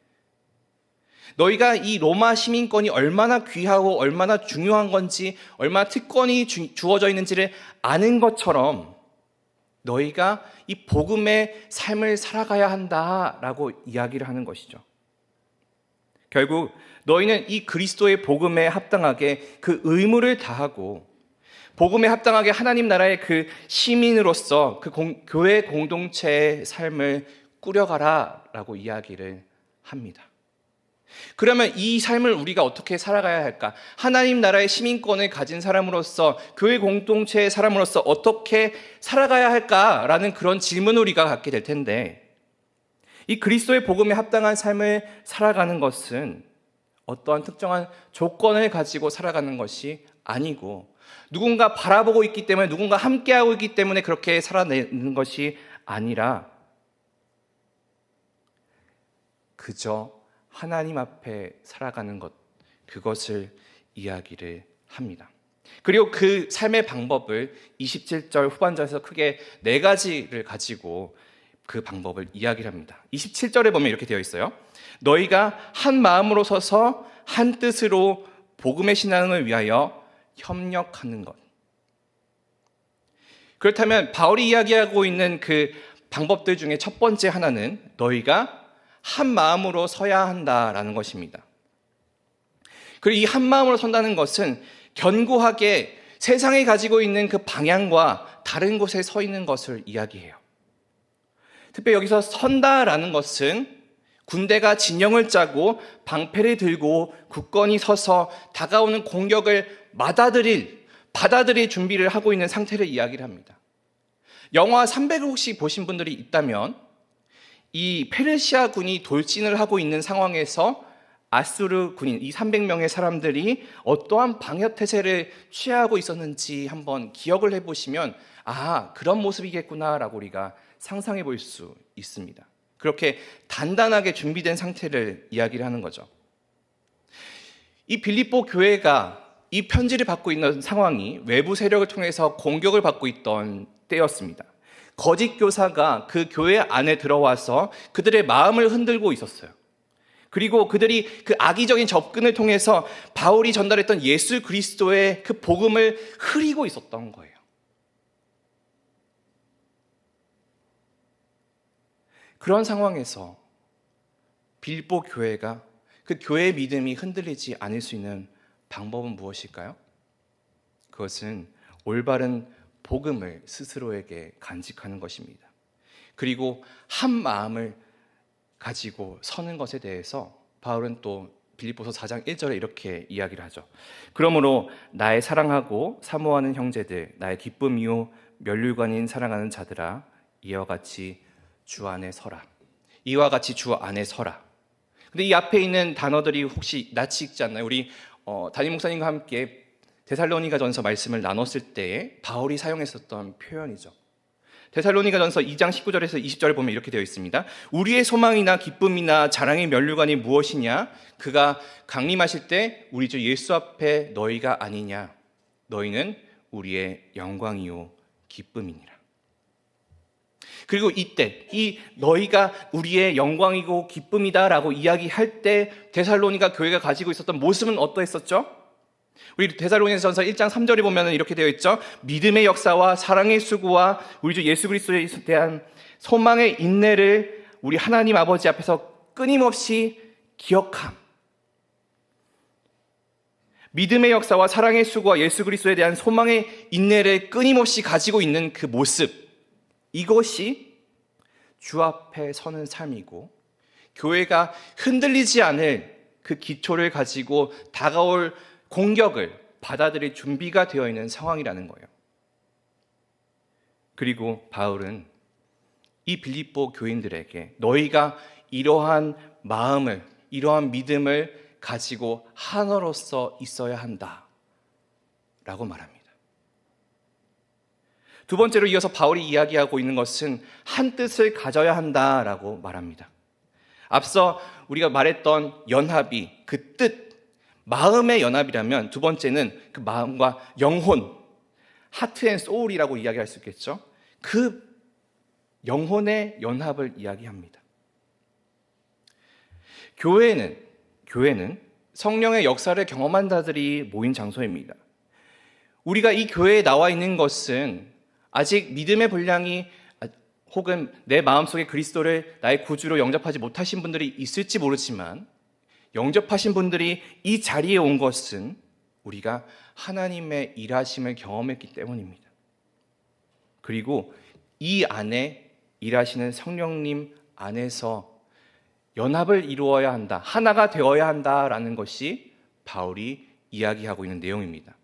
너희가 이 로마 시민권이 얼마나 귀하고 얼마나 중요한 건지, 얼마나 특권이 주어져 있는지를 아는 것처럼 너희가 이 복음의 삶을 살아가야 한다라고 이야기를 하는 것이죠. 결국 너희는 이 그리스도의 복음에 합당하게 그 의무를 다하고 복음에 합당하게 하나님 나라의 그 시민으로서 그 교회 공동체의 삶을 꾸려가라라고 이야기를 합니다. 그러면 이 삶을 우리가 어떻게 살아가야 할까? 하나님 나라의 시민권을 가진 사람으로서, 교회 공동체의 사람으로서 어떻게 살아가야 할까라는 그런 질문을 우리가 갖게 될 텐데, 이 그리스도의 복음에 합당한 삶을 살아가는 것은 어떠한 특정한 조건을 가지고 살아가는 것이 아니고, 누군가 바라보고 있기 때문에, 누군가 함께하고 있기 때문에 그렇게 살아내는 것이 아니라 그저 하나님 앞에 살아가는 것, 그것을 이야기를 합니다. 그리고 그 삶의 방법을 27절 후반절에서 크게 4가지를 가지고 그 방법을 이야기를 합니다. 27절에 보면 이렇게 되어 있어요. 너희가 한 마음으로 서서 한 뜻으로 복음의 신앙을 위하여 협력하는 것. 그렇다면 바울이 이야기하고 있는 그 방법들 중에 첫 번째 하나는 너희가 한 마음으로 서야 한다라는 것입니다. 그리고 이 한 마음으로 선다는 것은 견고하게 세상이 가지고 있는 그 방향과 다른 곳에 서 있는 것을 이야기해요. 특별히 여기서 선다라는 것은 군대가 진영을 짜고 방패를 들고 굳건히 서서 다가오는 공격을 받아들일 준비를 하고 있는 상태를 이야기를 합니다. 영화 300을 혹시 보신 분들이 있다면 이 페르시아 군이 돌진을 하고 있는 상황에서 아수르 군인, 이 300명의 사람들이 어떠한 방역태세를 취하고 있었는지 한번 기억을 해보시면 그런 모습이겠구나라고 우리가 상상해 볼 수 있습니다. 그렇게 단단하게 준비된 상태를 이야기를 하는 거죠. 이 빌립보 교회가 이 편지를 받고 있는 상황이 외부 세력을 통해서 공격을 받고 있던 때였습니다. 거짓 교사가 그 교회 안에 들어와서 그들의 마음을 흔들고 있었어요. 그리고 그들이 그 악의적인 접근을 통해서 바울이 전달했던 예수 그리스도의 그 복음을 흐리고 있었던 거예요. 그런 상황에서 빌립보 교회가 그 교회의 믿음이 흔들리지 않을 수 있는 방법은 무엇일까요? 그것은 올바른 복음을 스스로에게 간직하는 것입니다. 그리고 한 마음을 가지고 서는 것에 대해서 바울은 또 빌립보서 4장 1절에 이렇게 이야기를 하죠. 그러므로 나의 사랑하고 사모하는 형제들, 나의 기쁨이요 면류관인 사랑하는 자들아, 이와 같이 주 안에 서라. 이와 같이 주 안에 서라. 근데 이 앞에 있는 단어들이 혹시 낯이 익지 않나요? 우리 담임 목사님과 함께 데살로니가전서 말씀을 나눴을 때에 바울이 사용했었던 표현이죠. 데살로니가전서 2장 19절에서 20절에 보면 이렇게 되어 있습니다. 우리의 소망이나 기쁨이나 자랑의 면류관이 무엇이냐? 그가 강림하실 때 우리 주 예수 앞에 너희가 아니냐? 너희는 우리의 영광이요 기쁨이니라. 그리고 이때 이 너희가 우리의 영광이고 기쁨이다라고 이야기할 때 데살로니가 교회가 가지고 있었던 모습은 어떠했었죠? 우리 데살로니가전서 1장 3절에 보면 이렇게 되어 있죠. 믿음의 역사와 사랑의 수고와 우리 주 예수 그리스도에 대한 소망의 인내를 우리 하나님 아버지 앞에서 끊임없이 기억함. 믿음의 역사와 사랑의 수고와 예수 그리스도에 대한 소망의 인내를 끊임없이 가지고 있는 그 모습, 이것이 주 앞에 서는 삶이고 교회가 흔들리지 않을 그 기초를 가지고 다가올 공격을 받아들일 준비가 되어 있는 상황이라는 거예요. 그리고 바울은 이 빌립보 교인들에게 너희가 이러한 마음을, 이러한 믿음을 가지고 하나로서 있어야 한다 라고 말합니다. 두 번째로 이어서 바울이 이야기하고 있는 것은 한 뜻을 가져야 한다라고 말합니다. 앞서 우리가 말했던 연합이 그 뜻, 마음의 연합이라면 두 번째는 그 마음과 영혼, 하트 앤 소울이라고 이야기할 수 있겠죠. 그 영혼의 연합을 이야기합니다. 교회는 성령의 역사를 경험한 자들이 모인 장소입니다. 우리가 이 교회에 나와 있는 것은 아직 믿음의 분량이 혹은 내 마음속에 그리스도를 나의 구주로 영접하지 못하신 분들이 있을지 모르지만 영접하신 분들이 이 자리에 온 것은 우리가 하나님의 일하심을 경험했기 때문입니다. 그리고 이 안에 일하시는 성령님 안에서 연합을 이루어야 한다, 하나가 되어야 한다라는 것이 바울이 이야기하고 있는 내용입니다.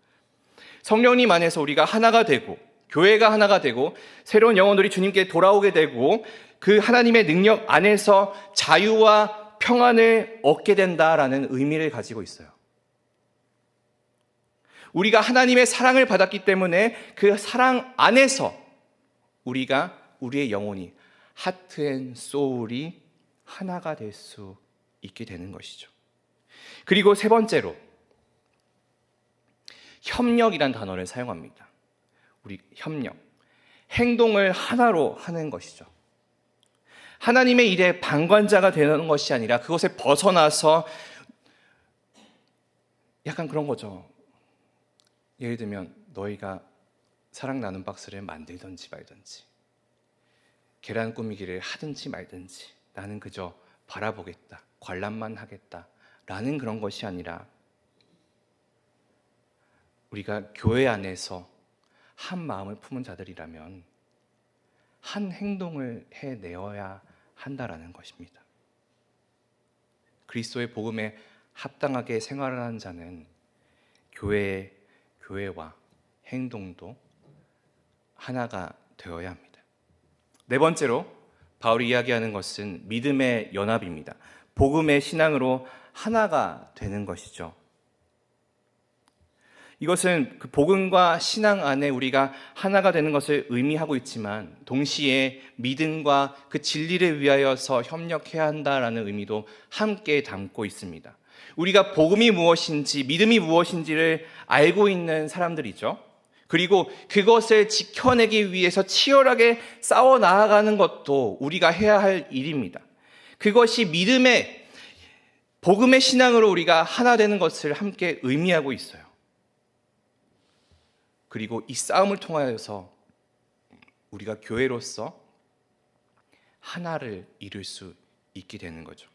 성령님 안에서 우리가 하나가 되고 교회가 하나가 되고 새로운 영혼들이 주님께 돌아오게 되고 그 하나님의 능력 안에서 자유와 평안을 얻게 된다라는 의미를 가지고 있어요. 우리가 하나님의 사랑을 받았기 때문에 그 사랑 안에서 우리의 영혼이 하트 앤 소울이 하나가 될 수 있게 되는 것이죠. 그리고 세 번째로 협력이란 단어를 사용합니다. 우리 협력, 행동을 하나로 하는 것이죠. 하나님의 일에 방관자가 되는 것이 아니라 그것에 벗어나서 약간 그런 거죠. 예를 들면 너희가 사랑 나눔 박스를 만들든지 말든지 계란 꾸미기를 하든지 말든지 나는 그저 바라보겠다, 관람만 하겠다 라는 그런 것이 아니라 우리가 교회 안에서 한 마음을 품은 자들이라면 한 행동을 해내어야 한다라는 것입니다. 그리스도의 복음에 합당하게 생활하는 자는 교회와 행동도 하나가 되어야 합니다. 네 번째로 바울이 이야기하는 것은 믿음의 연합입니다. 복음의 신앙으로 하나가 되는 것이죠. 이것은 그 복음과 신앙 안에 우리가 하나가 되는 것을 의미하고 있지만 동시에 믿음과 그 진리를 위하여서 협력해야 한다라는 의미도 함께 담고 있습니다. 우리가 복음이 무엇인지 믿음이 무엇인지를 알고 있는 사람들이죠. 그리고 그것을 지켜내기 위해서 치열하게 싸워 나아가는 것도 우리가 해야 할 일입니다. 그것이 복음의 신앙으로 우리가 하나 되는 것을 함께 의미하고 있어요. 그리고 이 싸움을 통하여서 우리가 교회로서 하나를 이룰 수 있게 되는 거죠.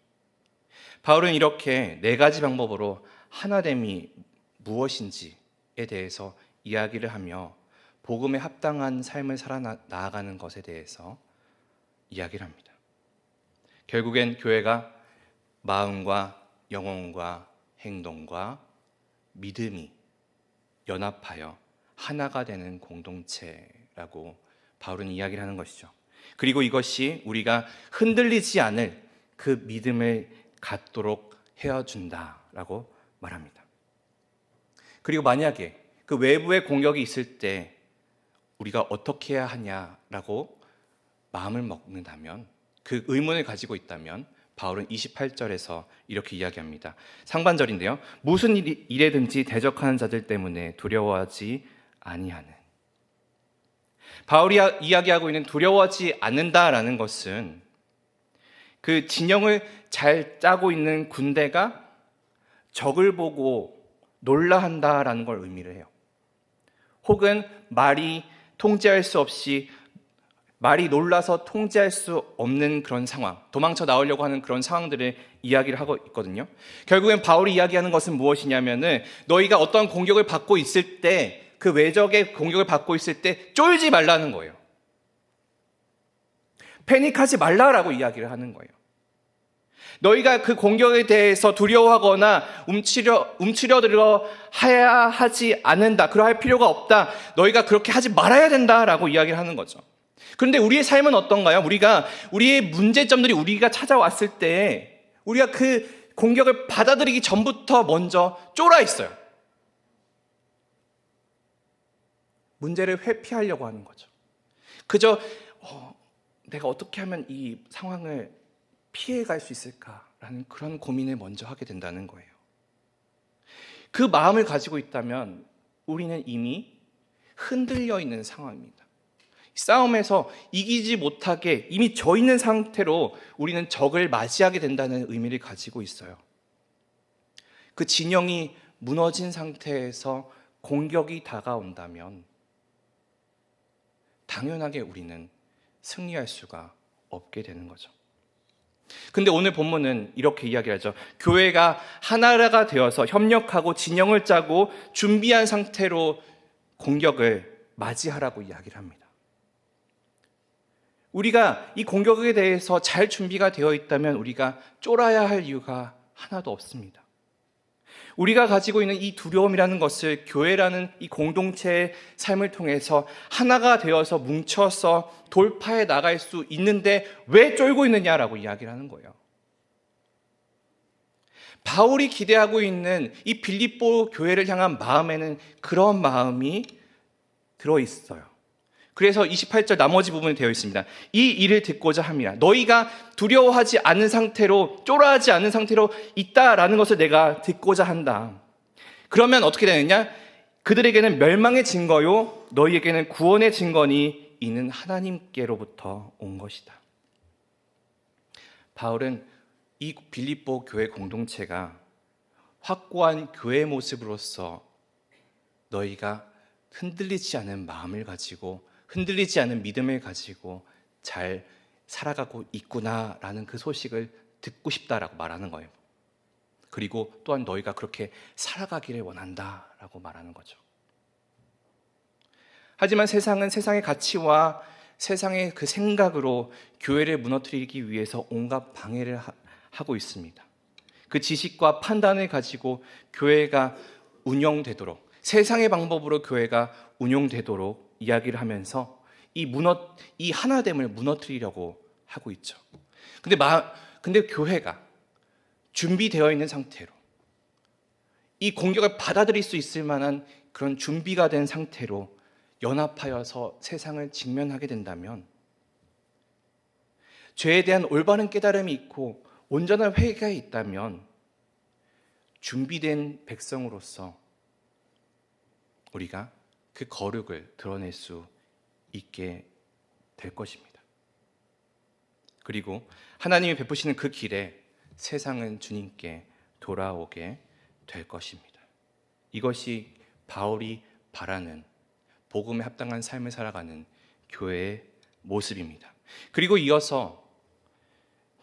바울은 이렇게 네 가지 방법으로 하나됨이 무엇인지에 대해서 이야기를 하며 복음에 합당한 삶을 살아나가는 것에 대해서 이야기를 합니다. 결국엔 교회가 마음과 영혼과 행동과 믿음이 연합하여 하나가 되는 공동체라고 바울은 이야기를 하는 것이죠. 그리고 이것이 우리가 흔들리지 않을 그 믿음을 갖도록 헤어준다라고 말합니다. 그리고 만약에 그 외부의 공격이 있을 때 우리가 어떻게 해야 하냐라고 마음을 먹는다면, 그 의문을 가지고 있다면 바울은 28절에서 이렇게 이야기합니다. 상반절인데요. 무슨 일에든지 대적하는 자들 때문에 두려워하지 아니하는. 바울이 이야기하고 있는 두려워하지 않는다라는 것은 그 진영을 잘 짜고 있는 군대가 적을 보고 놀라한다라는 걸 의미를 해요. 혹은 말이 놀라서 통제할 수 없는 그런 상황, 도망쳐 나오려고 하는 그런 상황들을 이야기를 하고 있거든요. 결국엔 바울이 이야기하는 것은 무엇이냐면은 너희가 어떤 공격을 받고 있을 때, 그 외적의 공격을 받고 있을 때 쫄지 말라는 거예요. 패닉하지 말라라고 이야기를 하는 거예요. 너희가 그 공격에 대해서 두려워하거나 움츠려 들어 해야 하지 않는다. 그러할 필요가 없다. 너희가 그렇게 하지 말아야 된다라고 이야기를 하는 거죠. 그런데 우리의 삶은 어떤가요? 우리의 문제점들이 우리가 찾아왔을 때 우리가 그 공격을 받아들이기 전부터 먼저 쫄아 있어요. 문제를 회피하려고 하는 거죠. 그저 내가 어떻게 하면 이 상황을 피해갈 수 있을까라는 그런 고민을 먼저 하게 된다는 거예요. 그 마음을 가지고 있다면 우리는 이미 흔들려 있는 상황입니다. 싸움에서 이기지 못하게 이미 져 있는 상태로 우리는 적을 맞이하게 된다는 의미를 가지고 있어요. 그 진영이 무너진 상태에서 공격이 다가온다면 당연하게 우리는 승리할 수가 없게 되는 거죠. 근데 오늘 본문은 이렇게 이야기하죠. 교회가 하나가 되어서 협력하고 진영을 짜고 준비한 상태로 공격을 맞이하라고 이야기를 합니다. 우리가 이 공격에 대해서 잘 준비가 되어 있다면 우리가 쫄아야 할 이유가 하나도 없습니다. 우리가 가지고 있는 이 두려움이라는 것을 교회라는 이 공동체의 삶을 통해서 하나가 되어서 뭉쳐서 돌파해 나갈 수 있는데 왜 쫄고 있느냐라고 이야기를 하는 거예요. 바울이 기대하고 있는 이 빌립보 교회를 향한 마음에는 그런 마음이 들어있어요. 그래서 28절 나머지 부분에 되어 있습니다. 이 일을 듣고자 함이라. 너희가 두려워하지 않은 상태로, 쫄아하지 않은 상태로 있다라는 것을 내가 듣고자 한다. 그러면 어떻게 되느냐? 그들에게는 멸망의 증거요, 너희에게는 구원의 증거니 이는 하나님께로부터 온 것이다. 바울은 이 빌립보 교회 공동체가 확고한 교회 모습으로서 너희가 흔들리지 않은 마음을 가지고 흔들리지 않은 믿음을 가지고 잘 살아가고 있구나라는 그 소식을 듣고 싶다라고 말하는 거예요. 그리고 또한 너희가 그렇게 살아가기를 원한다라고 말하는 거죠. 하지만 세상은 세상의 가치와 세상의 그 생각으로 교회를 무너뜨리기 위해서 온갖 방해를 하고 있습니다. 그 지식과 판단을 가지고 교회가 운영되도록, 세상의 방법으로 교회가 운용되도록 이야기를 하면서 이 하나됨을 무너뜨리려고 하고 있죠. 근데 교회가 준비되어 있는 상태로 이 공격을 받아들일 수 있을 만한 그런 준비가 된 상태로 연합하여서 세상을 직면하게 된다면 죄에 대한 올바른 깨달음이 있고 온전한 회개가 있다면 준비된 백성으로서 우리가 그 거룩을 드러낼 수 있게 될 것입니다. 그리고 하나님이 베푸시는 그 길에 세상은 주님께 돌아오게 될 것입니다. 이것이 바울이 바라는 복음에 합당한 삶을 살아가는 교회의 모습입니다. 그리고 이어서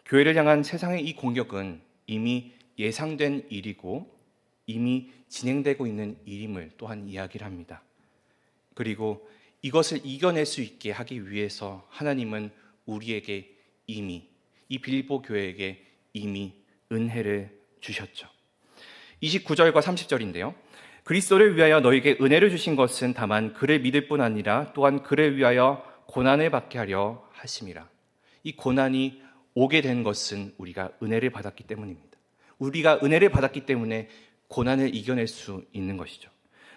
교회를 향한 세상의 이 공격은 이미 예상된 일이고 이미 진행되고 있는 일임을 또한 이야기를 합니다. 그리고 이것을 이겨낼 수 있게 하기 위해서 하나님은 우리에게 이미 이 빌립보 교회에게 이미 은혜를 주셨죠. 29절과 30절인데요. 그리스도를 위하여 너에게 은혜를 주신 것은 다만 그를 믿을 뿐 아니라 또한 그를 위하여 고난을 받게 하려 하심이라. 이 고난이 오게 된 것은 우리가 은혜를 받았기 때문입니다. 우리가 은혜를 받았기 때문에 고난을 이겨낼 수 있는 것이죠.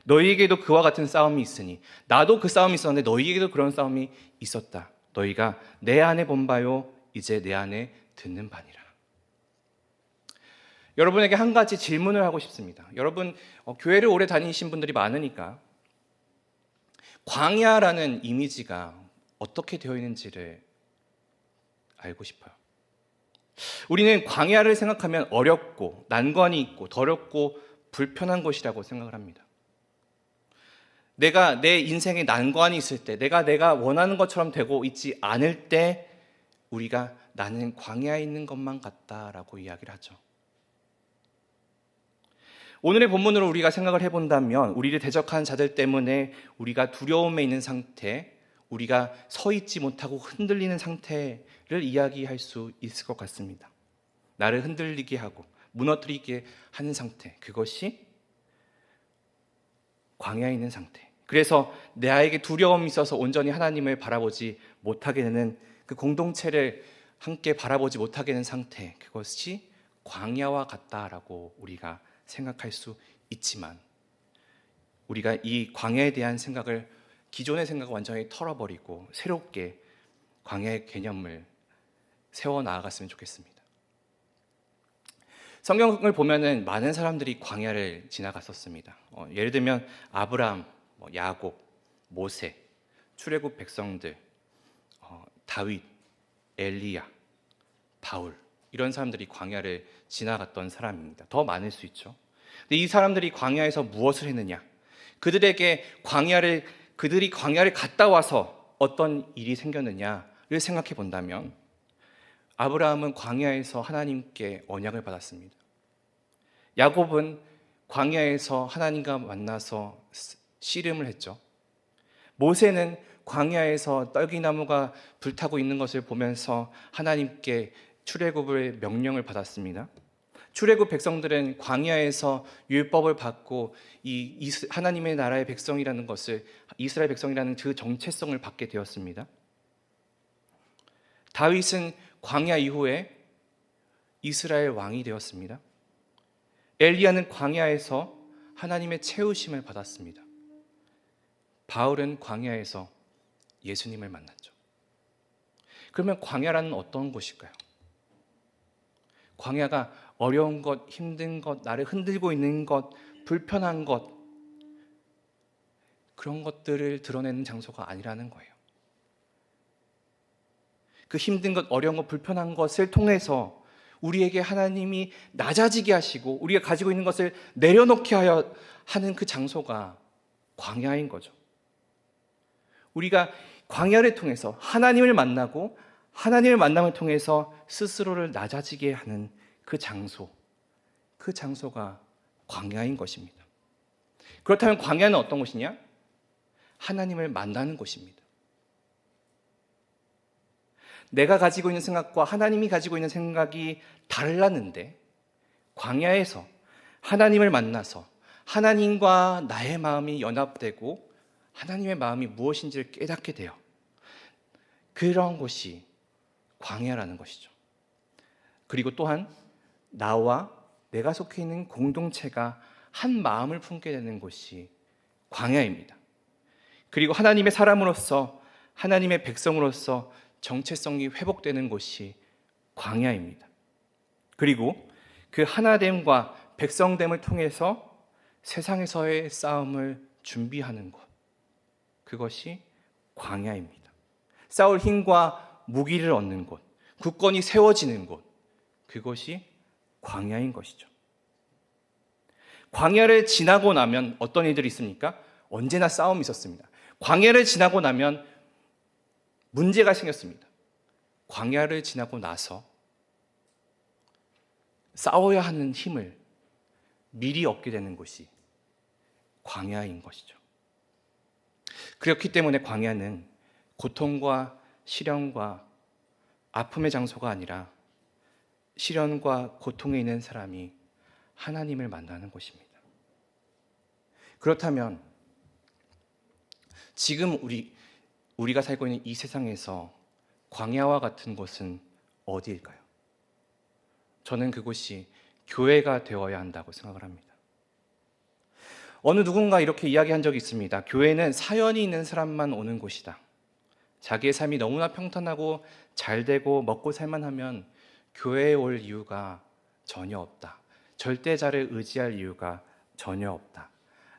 너희에게도 그와 같은 싸움이 있으니 나도 그 싸움이 있었는데 너희에게도 그런 싸움이 있었다. 너희가 내 안에 본 바요 이제 내 안에 듣는 바니라. 여러분에게 한 가지 질문을 하고 싶습니다. 여러분 교회를 오래 다니신 분들이 많으니까 광야라는 이미지가 어떻게 되어 있는지를 알고 싶어요. 우리는 광야를 생각하면 어렵고 난관이 있고 더럽고 불편한 곳이라고 생각을 합니다. 내가 내 인생에 난관이 있을 때, 내가 원하는 것처럼 되고 있지 않을 때 우리가 나는 광야에 있는 것만 같다라고 이야기를 하죠. 오늘의 본문으로 우리가 생각을 해본다면 우리를 대적하는 자들 때문에 우리가 두려움에 있는 상태, 우리가 서 있지 못하고 흔들리는 상태를 이야기할 수 있을 것 같습니다. 나를 흔들리게 하고 무너뜨리게 하는 상태, 그것이 광야에 있는 상태. 그래서 나에게 두려움이 있어서 온전히 하나님을 바라보지 못하게 되는 그 공동체를 함께 바라보지 못하게 되는 상태, 그것이 광야와 같다라고 우리가 생각할 수 있지만 우리가 이 광야에 대한 생각을 기존의 생각을 완전히 털어버리고 새롭게 광야의 개념을 세워 나아갔으면 좋겠습니다. 성경을 보면은 많은 사람들이 광야를 지나갔었습니다. 예를 들면 아브라함, 야곱, 모세, 출애굽 백성들, 다윗, 엘리야, 바울 이런 사람들이 광야를 지나갔던 사람입니다. 더 많을 수 있죠. 근데 이 사람들이 광야에서 무엇을 했느냐? 그들이 광야를 갔다 와서 어떤 일이 생겼느냐를 생각해 본다면 아브라함은 광야에서 하나님께 언약을 받았습니다. 야곱은 광야에서 하나님과 만나서 씨름을 했죠. 모세는 광야에서 떨기나무가 불타고 있는 것을 보면서 하나님께 출애굽을 명령을 받았습니다. 출애굽 백성들은 광야에서 율법을 받고 이 하나님의 나라의 백성이라는 것을, 이스라엘 백성이라는 그 정체성을 받게 되었습니다. 다윗은 광야 이후에 이스라엘 왕이 되었습니다. 엘리야는 광야에서 하나님의 채우심을 받았습니다. 바울은 광야에서 예수님을 만났죠. 그러면 광야라는 어떤 곳일까요? 광야가 어려운 것, 힘든 것, 나를 흔들고 있는 것, 불편한 것, 그런 것들을 드러내는 장소가 아니라는 거예요. 그 힘든 것, 어려운 것, 불편한 것을 통해서 우리에게 하나님이 낮아지게 하시고 우리가 가지고 있는 것을 내려놓게 하는 그 장소가 광야인 거죠. 우리가 광야를 통해서 하나님을 만나고 하나님을 만남을 통해서 스스로를 낮아지게 하는 그 장소가 광야인 것입니다. 그렇다면 광야는 어떤 곳이냐? 하나님을 만나는 곳입니다. 내가 가지고 있는 생각과 하나님이 가지고 있는 생각이 달랐는데 광야에서 하나님을 만나서 하나님과 나의 마음이 연합되고 하나님의 마음이 무엇인지를 깨닫게 돼요. 그런 곳이 광야라는 것이죠. 그리고 또한 나와 내가 속해 있는 공동체가 한 마음을 품게 되는 곳이 광야입니다. 그리고 하나님의 사람으로서, 하나님의 백성으로서 정체성이 회복되는 곳이 광야입니다. 그리고 그 하나됨과 백성됨을 통해서 세상에서의 싸움을 준비하는 곳, 그것이 광야입니다. 싸울 힘과 무기를 얻는 곳, 굳건히 세워지는 곳, 그것이 광야인 것이죠. 광야를 지나고 나면 어떤 일들이 있습니까? 언제나 싸움이 있었습니다. 광야를 지나고 나면 문제가 생겼습니다. 광야를 지나고 나서 싸워야 하는 힘을 미리 얻게 되는 곳이 광야인 것이죠. 그렇기 때문에 광야는 고통과 시련과 아픔의 장소가 아니라 시련과 고통에 있는 사람이 하나님을 만나는 곳입니다. 그렇다면 지금 우리가 살고 있는 이 세상에서 광야와 같은 곳은 어디일까요? 저는 그곳이 교회가 되어야 한다고 생각을 합니다. 어느 누군가 이렇게 이야기한 적이 있습니다. 교회는 사연이 있는 사람만 오는 곳이다. 자기의 삶이 너무나 평탄하고 잘되고 먹고 살만하면 교회에 올 이유가 전혀 없다. 절대자를 의지할 이유가 전혀 없다.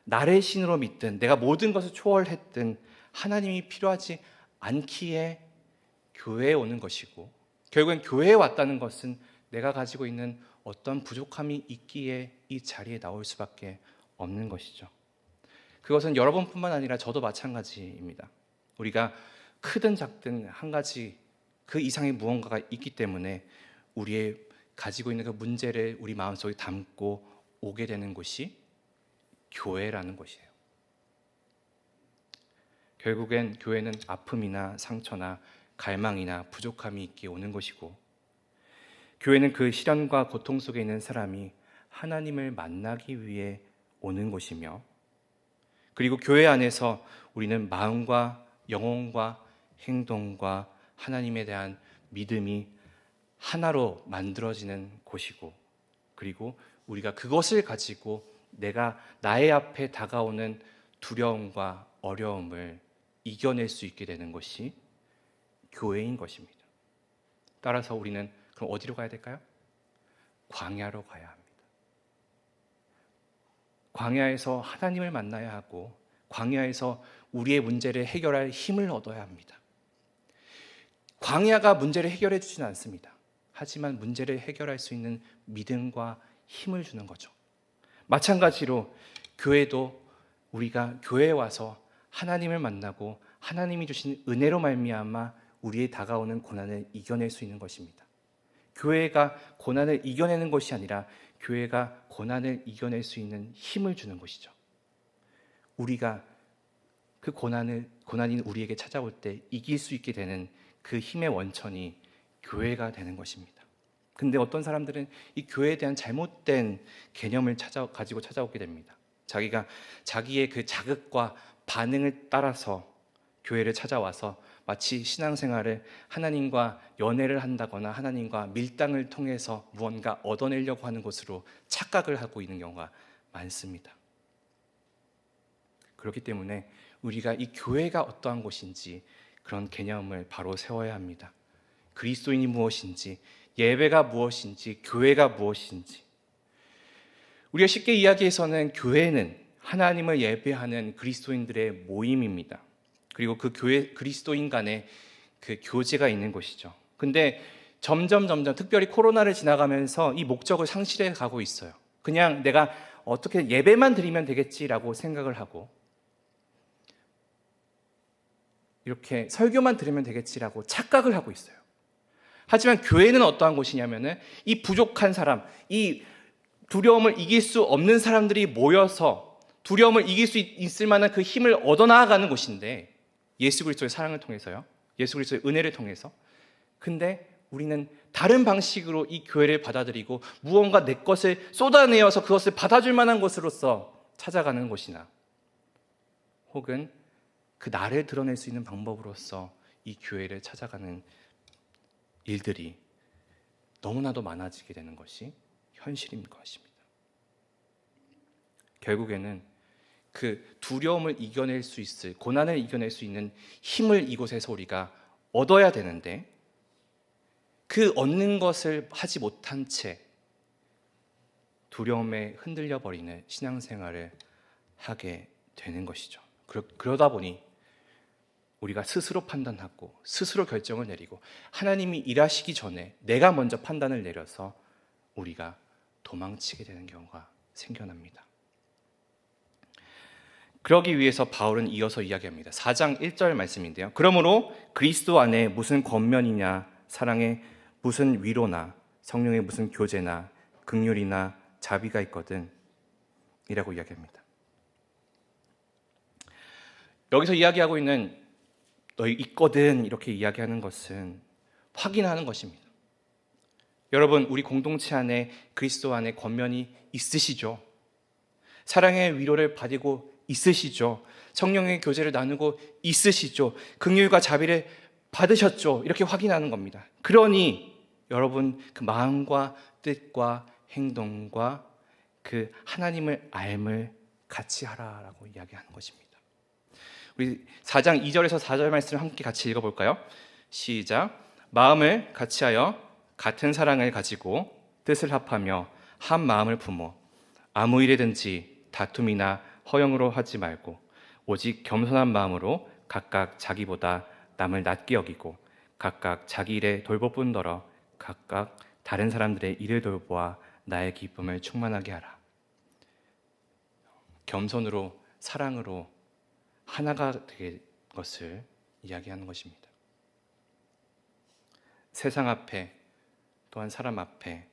나를 신으로 믿든 내가 모든 것을 초월했든 하나님이 필요하지 않기에 교회에 오는 것이고, 결국엔 교회에 왔다는 것은 내가 가지고 있는 어떤 부족함이 있기에 이 자리에 나올 수밖에 없는 것이죠. 그것은 여러분뿐만 아니라 저도 마찬가지입니다. 우리가 크든 작든 한 가지 그 이상의 무언가가 있기 때문에 우리의 가지고 있는 그 문제를 우리 마음속에 담고 오게 되는 곳이 교회라는 것이에요. 결국엔 교회는 아픔이나 상처나 갈망이나 부족함이 있기에 오는 것이고, 교회는 그 시련과 고통 속에 있는 사람이 하나님을 만나기 위해 오는 곳이며, 그리고 교회 안에서 우리는 마음과 영혼과 행동과 하나님에 대한 믿음이 하나로 만들어지는 곳이고, 그리고 우리가 그것을 가지고 나의 앞에 다가오는 두려움과 어려움을 이겨낼 수 있게 되는 것이 교회인 것입니다. 따라서 우리는 그럼 어디로 가야 될까요? 광야로 가야 합니다. 광야에서 하나님을 만나야 하고, 광야에서 우리의 문제를 해결할 힘을 얻어야 합니다. 광야가 문제를 해결해 주지는 않습니다. 하지만 문제를 해결할 수 있는 믿음과 힘을 주는 거죠. 마찬가지로 교회도 우리가 교회에 와서 하나님을 만나고 하나님이 주신 은혜로 말미암아 우리의 다가오는 고난을 이겨낼 수 있는 것입니다. 교회가 고난을 이겨내는 것이 아니라 교회가 고난을 이겨낼 수 있는 힘을 주는 것이죠. 우리가 그 고난이 우리에게 찾아올 때 이길 수 있게 되는 그 힘의 원천이 교회가 되는 것입니다. 근데 어떤 사람들은 이 교회에 대한 잘못된 개념을 가지고 찾아오게 됩니다. 자기가 자기의 그 자극과 반응을 따라서 교회를 찾아와서 마치 신앙생활을 하나님과 연애를 한다거나 하나님과 밀당을 통해서 무언가 얻어내려고 하는 것으로 착각을 하고 있는 경우가 많습니다. 그렇기 때문에 우리가 이 교회가 어떠한 곳인지 그런 개념을 바로 세워야 합니다. 그리스도인이 무엇인지, 예배가 무엇인지, 교회가 무엇인지. 우리가 쉽게 이야기해서는 교회는 하나님을 예배하는 그리스도인들의 모임입니다. 그리고 그 교회 그리스도인 간에 그 교제가 있는 곳이죠. 근데 점점 특별히 코로나를 지나가면서 이 목적을 상실해 가고 있어요. 그냥 내가 어떻게 예배만 드리면 되겠지라고 생각을 하고 이렇게 설교만 들으면 되겠지라고 착각을 하고 있어요. 하지만 교회는 어떠한 곳이냐면은 이 부족한 사람, 이 두려움을 이길 수 없는 사람들이 모여서 두려움을 이길 수 있을 만한 그 힘을 얻어나가는 곳인데 예수 그리스도의 사랑을 통해서요. 예수 그리스도의 은혜를 통해서. 근데 우리는 다른 방식으로 이 교회를 받아들이고 무언가 내 것을 쏟아내어서 그것을 받아줄 만한 것으로서 찾아가는 곳이나 혹은 그 나를 드러낼 수 있는 방법으로서 이 교회를 찾아가는 일들이 너무나도 많아지게 되는 것이 현실인 것입니다. 결국에는 그 두려움을 이겨낼 수 있을, 고난을 이겨낼 수 있는 힘을 이곳에서 우리가 얻어야 되는데 그 얻는 것을 하지 못한 채 두려움에 흔들려 버리는 신앙생활을 하게 되는 것이죠. 그러다 보니 우리가 스스로 판단하고 스스로 결정을 내리고 하나님이 일하시기 전에 내가 먼저 판단을 내려서 우리가 도망치게 되는 경우가 생겨납니다. 그러기 위해서 바울은 이어서 이야기합니다. 4장 1절 말씀인데요. 그러므로 그리스도 안에 무슨 권면이냐 사랑에 무슨 위로나 성령의 무슨 교제나 긍휼이나 자비가 있거든 이라고 이야기합니다. 여기서 이야기하고 있는 너희 있거든 이렇게 이야기하는 것은 확인하는 것입니다. 여러분, 우리 공동체 안에 그리스도 안에 권면이 있으시죠? 사랑의 위로를 받고 있으시죠? 성령의 교제를 나누고 있으시죠? 긍휼과 자비를 받으셨죠? 이렇게 확인하는 겁니다. 그러니 여러분 그 마음과 뜻과 행동과 그 하나님을 알을 같이 하라라고 이야기하는 것입니다. 우리 4장 2절에서 4절 말씀을 함께 같이 읽어볼까요? 시작. 마음을 같이하여 같은 사랑을 가지고 뜻을 합하며 한 마음을 품어 아무 일이든지 다툼이나 허영으로 하지 말고 오직 겸손한 마음으로 각각 자기보다 남을 낮게 여기고 각각 자기 일에 돌보뿐더러 각각 다른 사람들의 일을 돌보아 나의 기쁨을 충만하게 하라. 겸손으로 사랑으로 하나가 될 것을 이야기하는 것입니다. 세상 앞에 또한 사람 앞에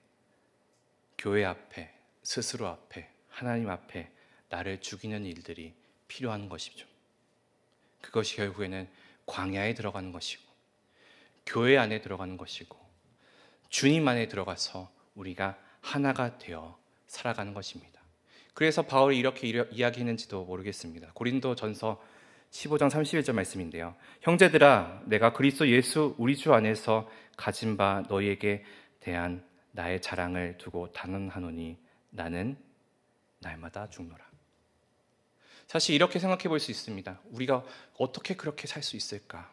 교회 앞에 스스로 앞에 하나님 앞에 나를 죽이는 일들이 필요한 것이죠. 그것이 결국에는 광야에 들어가는 것이고 교회 안에 들어가는 것이고 주님 안에 들어가서 우리가 하나가 되어 살아가는 것입니다. 그래서 바울이 이렇게 이야기했는지도 모르겠습니다. 고린도전서 15장 31절 말씀인데요. 형제들아 내가 그리스도 예수 우리 주 안에서 가진 바 너희에게 대한 나의 자랑을 두고 단언하노니 나는 날마다 죽노라. 사실 이렇게 생각해 볼 수 있습니다. 우리가 어떻게 그렇게 살 수 있을까?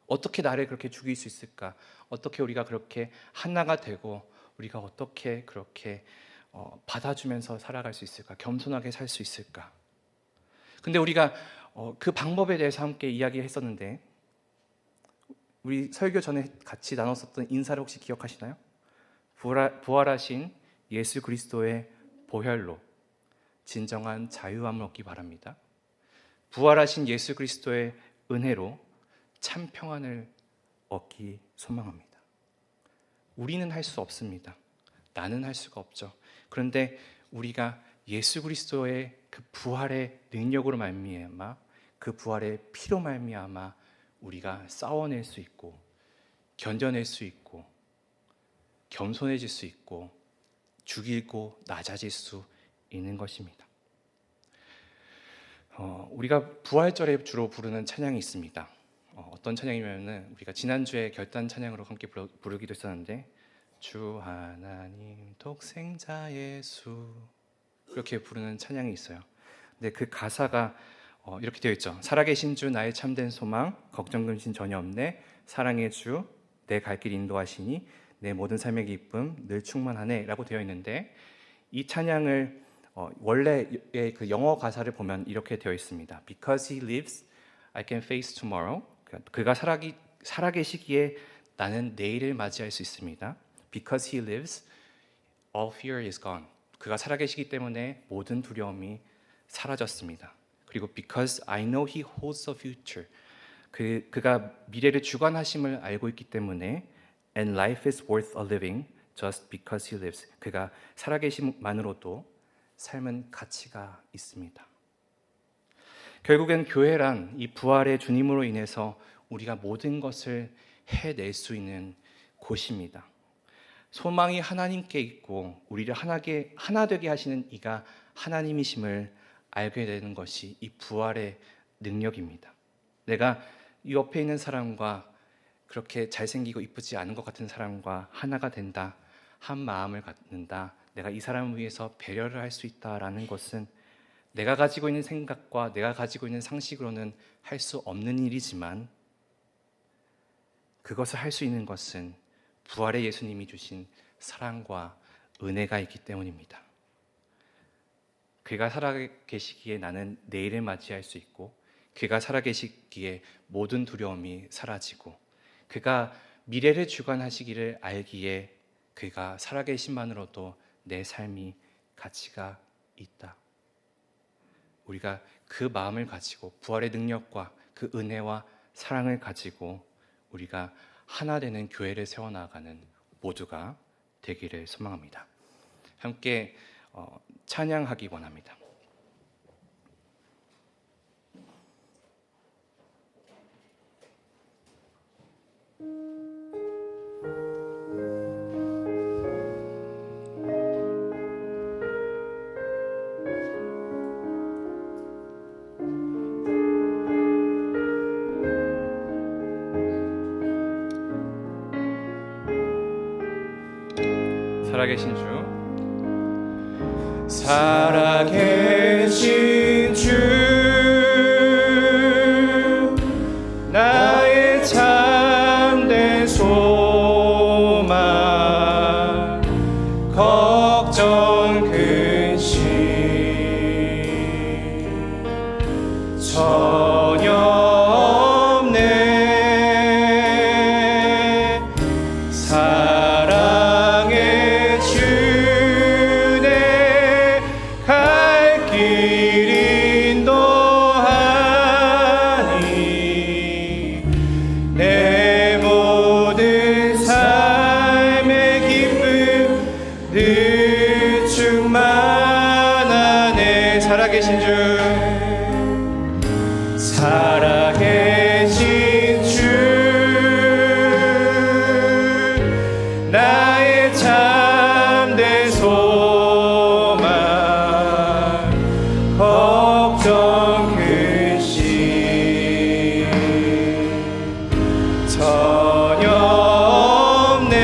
어떻게 나를 그렇게 죽일 수 있을까? 어떻게 우리가 그렇게 하나가 되고 우리가 어떻게 그렇게 받아주면서 살아갈 수 있을까? 겸손하게 살 수 있을까? 근데 우리가 그 방법에 대해서 함께 이야기했었는데 우리 설교 전에 같이 나눴었던 인사를 혹시 기억하시나요? 부활하신 예수 그리스도의 보혈로 진정한 자유함을 얻기 바랍니다. 부활하신 예수 그리스도의 은혜로 참 평안을 얻기 소망합니다. 우리는 할 수 없습니다. 나는 할 수가 없죠. 그런데 우리가 예수 그리스도의 그 부활의 능력으로 말미암아, 그 부활의 피로 말미암아 우리가 싸워낼 수 있고 견뎌낼 수 있고 겸손해질 수 있고 죽이고 낮아질 수 있는 것입니다. 우리가 부활절에 주로 부르는 찬양이 있습니다. 어떤 찬양이냐면은 우리가 지난주에 결단 찬양으로 함께 부르기도 했었는데, 주 하나님 독생자 예수, 이렇게 부르는 찬양이 있어요. 근데 그 가사가 이렇게 되어 있죠. 살아계신 주 나의 참된 소망, 걱정 근심 전혀 없네. 사랑의 주 내 갈 길 인도하시니 내 모든 삶의 기쁨 늘 충만하네 라고 되어 있는데, 이 찬양을 원래의 그 영어 가사를 보면 이렇게 되어 있습니다. Because he lives, I can face tomorrow. 그가 살아계시기에 나는 내일을 맞이할 수 있습니다. Because he lives, all fear is gone. 그가 살아계시기 때문에 모든 두려움이 사라졌습니다. 그리고 because I know he holds a future. 그가 미래를 주관하심을 알고 있기 때문에 and life is worth a living just because he lives. 그가 살아계심만으로도 삶은 가치가 있습니다. 결국엔 교회란 이 부활의 주님으로 인해서 우리가 모든 것을 해낼 수 있는 곳입니다. 소망이 하나님께 있고 우리를 하나 되게 하시는 이가 하나님이심을 알게 되는 것이 이 부활의 능력입니다. 내가 이 옆에 있는 사람과 그렇게 잘생기고 이쁘지 않은 것 같은 사람과 하나가 된다, 한 마음을 갖는다, 내가 이 사람을 위해서 배려를 할 수 있다라는 것은 내가 가지고 있는 생각과 내가 가지고 있는 상식으로는 할 수 없는 일이지만, 그것을 할 수 있는 것은 부활의 예수님이 주신 사랑과 은혜가 있기 때문입니다. 그가 살아계시기에 나는 내일을 맞이할 수 있고, 그가 살아계시기에 모든 두려움이 사라지고, 그가 미래를 주관하시기를 알기에 그가 살아계심만으로도 내 삶이 가치가 있다. 우리가 그 마음을 가지고 부활의 능력과 그 은혜와 사랑을 가지고 우리가 하나 되는 교회를 세워나가는 모두가 되기를 소망합니다. 함께 찬양하기 원합니다. 살아계신 주, 살아계신 주, 나의 참된 소망, 걱정 근심 전혀 없네. 사랑의 주내 갈 길 인도하니 내 모든 삶의 기쁨 늘 충만하네. 살아계신 주, 살아계신 주, 나의 참된 소망, 걱정 근심 전혀 없네.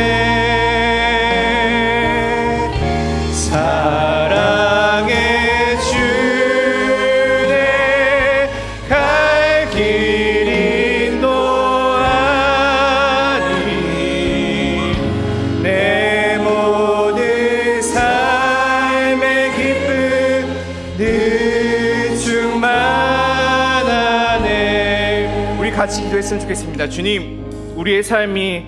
사랑의 주내 갈 길 인도하니 내 모든 삶의 기쁨 늘 충만하네. 우리 같이 기도했으면 좋겠습니다. 주님, 우리의 삶이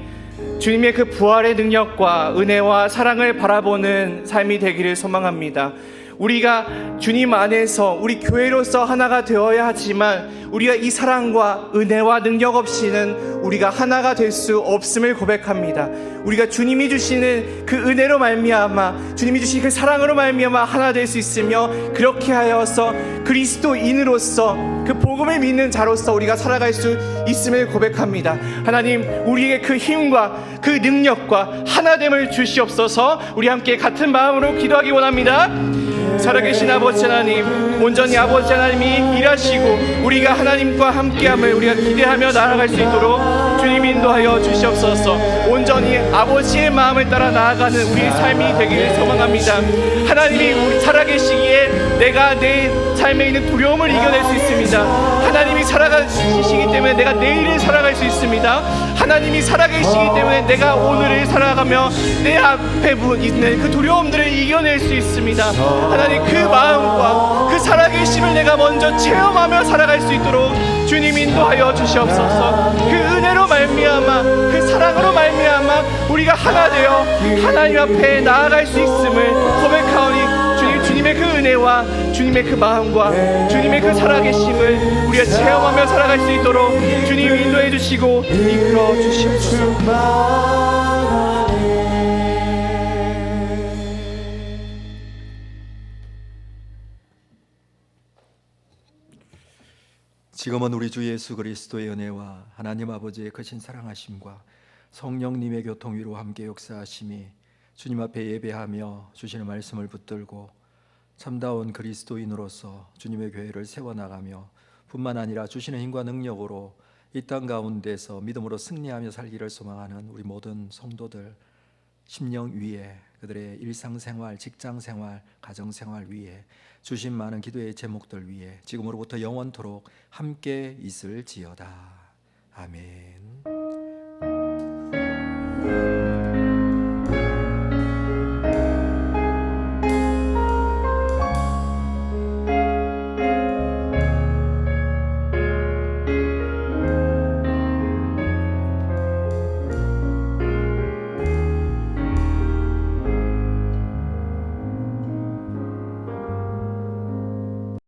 주님의 그 부활의 능력과 은혜와 사랑을 바라보는 삶이 되기를 소망합니다. 우리가 주님 안에서 우리 교회로서 하나가 되어야 하지만 우리가 이 사랑과 은혜와 능력 없이는 우리가 하나가 될 수 없음을 고백합니다. 우리가 주님이 주시는 그 은혜로 말미암아, 주님이 주신 그 사랑으로 말미암아 하나 될 수 있으며, 그렇게 하여서 그리스도인으로서 그 복음을 믿는 자로서 우리가 살아갈 수 있음을 고백합니다. 하나님, 우리에게 그 힘과 그 능력과 하나됨을 주시옵소서. 우리 함께 같은 마음으로 기도하기 원합니다. 살아계신 아버지 하나님, 온전히 아버지 하나님이 일하시고 우리가 하나님과 함께함을 우리가 기대하며 나아갈 수 있도록 주님 인도하여 주시옵소서. 온전히 아버지의 마음을 따라 나아가는 우리의 삶이 되기를 소망합니다. 하나님이 우리 살아계시기에 내가 내 삶에 있는 두려움을 이겨낼 수 있습니다. 하나님이 살아가시기 때문에 내가 내일을 살아갈 수 있습니다. 하나님이 살아계시기 때문에 내가 오늘을 살아가며 내 앞에 있는 그 두려움들을 이겨낼 수 있습니다. 하나님, 그 마음과 그 살아계심을 내가 먼저 체험하며 살아갈 수 있도록 주님 인도하여 주시옵소서. 그 은혜로 말미암아, 그 사랑으로 말미암아 우리가 하나 되어 하나님 앞에 나아갈 수 있음을 고백하오니, 주님의 그 은혜와 주님의 그 마음과 주님의 그 살아계심을 우리가 체험하며 살아갈 수 있도록 주님 인도해 주시고 이끌어 주시옵소서. 지금은 우리 주 예수 그리스도의 은혜와 하나님 아버지의 크신 사랑하심과 성령님의 교통 위로 함께 역사하심이 주님 앞에 예배하며 주시는 말씀을 붙들고 참다운 그리스도인으로서 주님의 교회를 세워나가며 뿐만 아니라 주시는 힘과 능력으로 이 땅 가운데서 믿음으로 승리하며 살기를 소망하는 우리 모든 성도들 심령 위에, 그들의 일상생활, 직장생활, 가정생활 위에, 주신 많은 기도의 제목들 위에 지금으로부터 영원토록 함께 있을지어다. 아멘.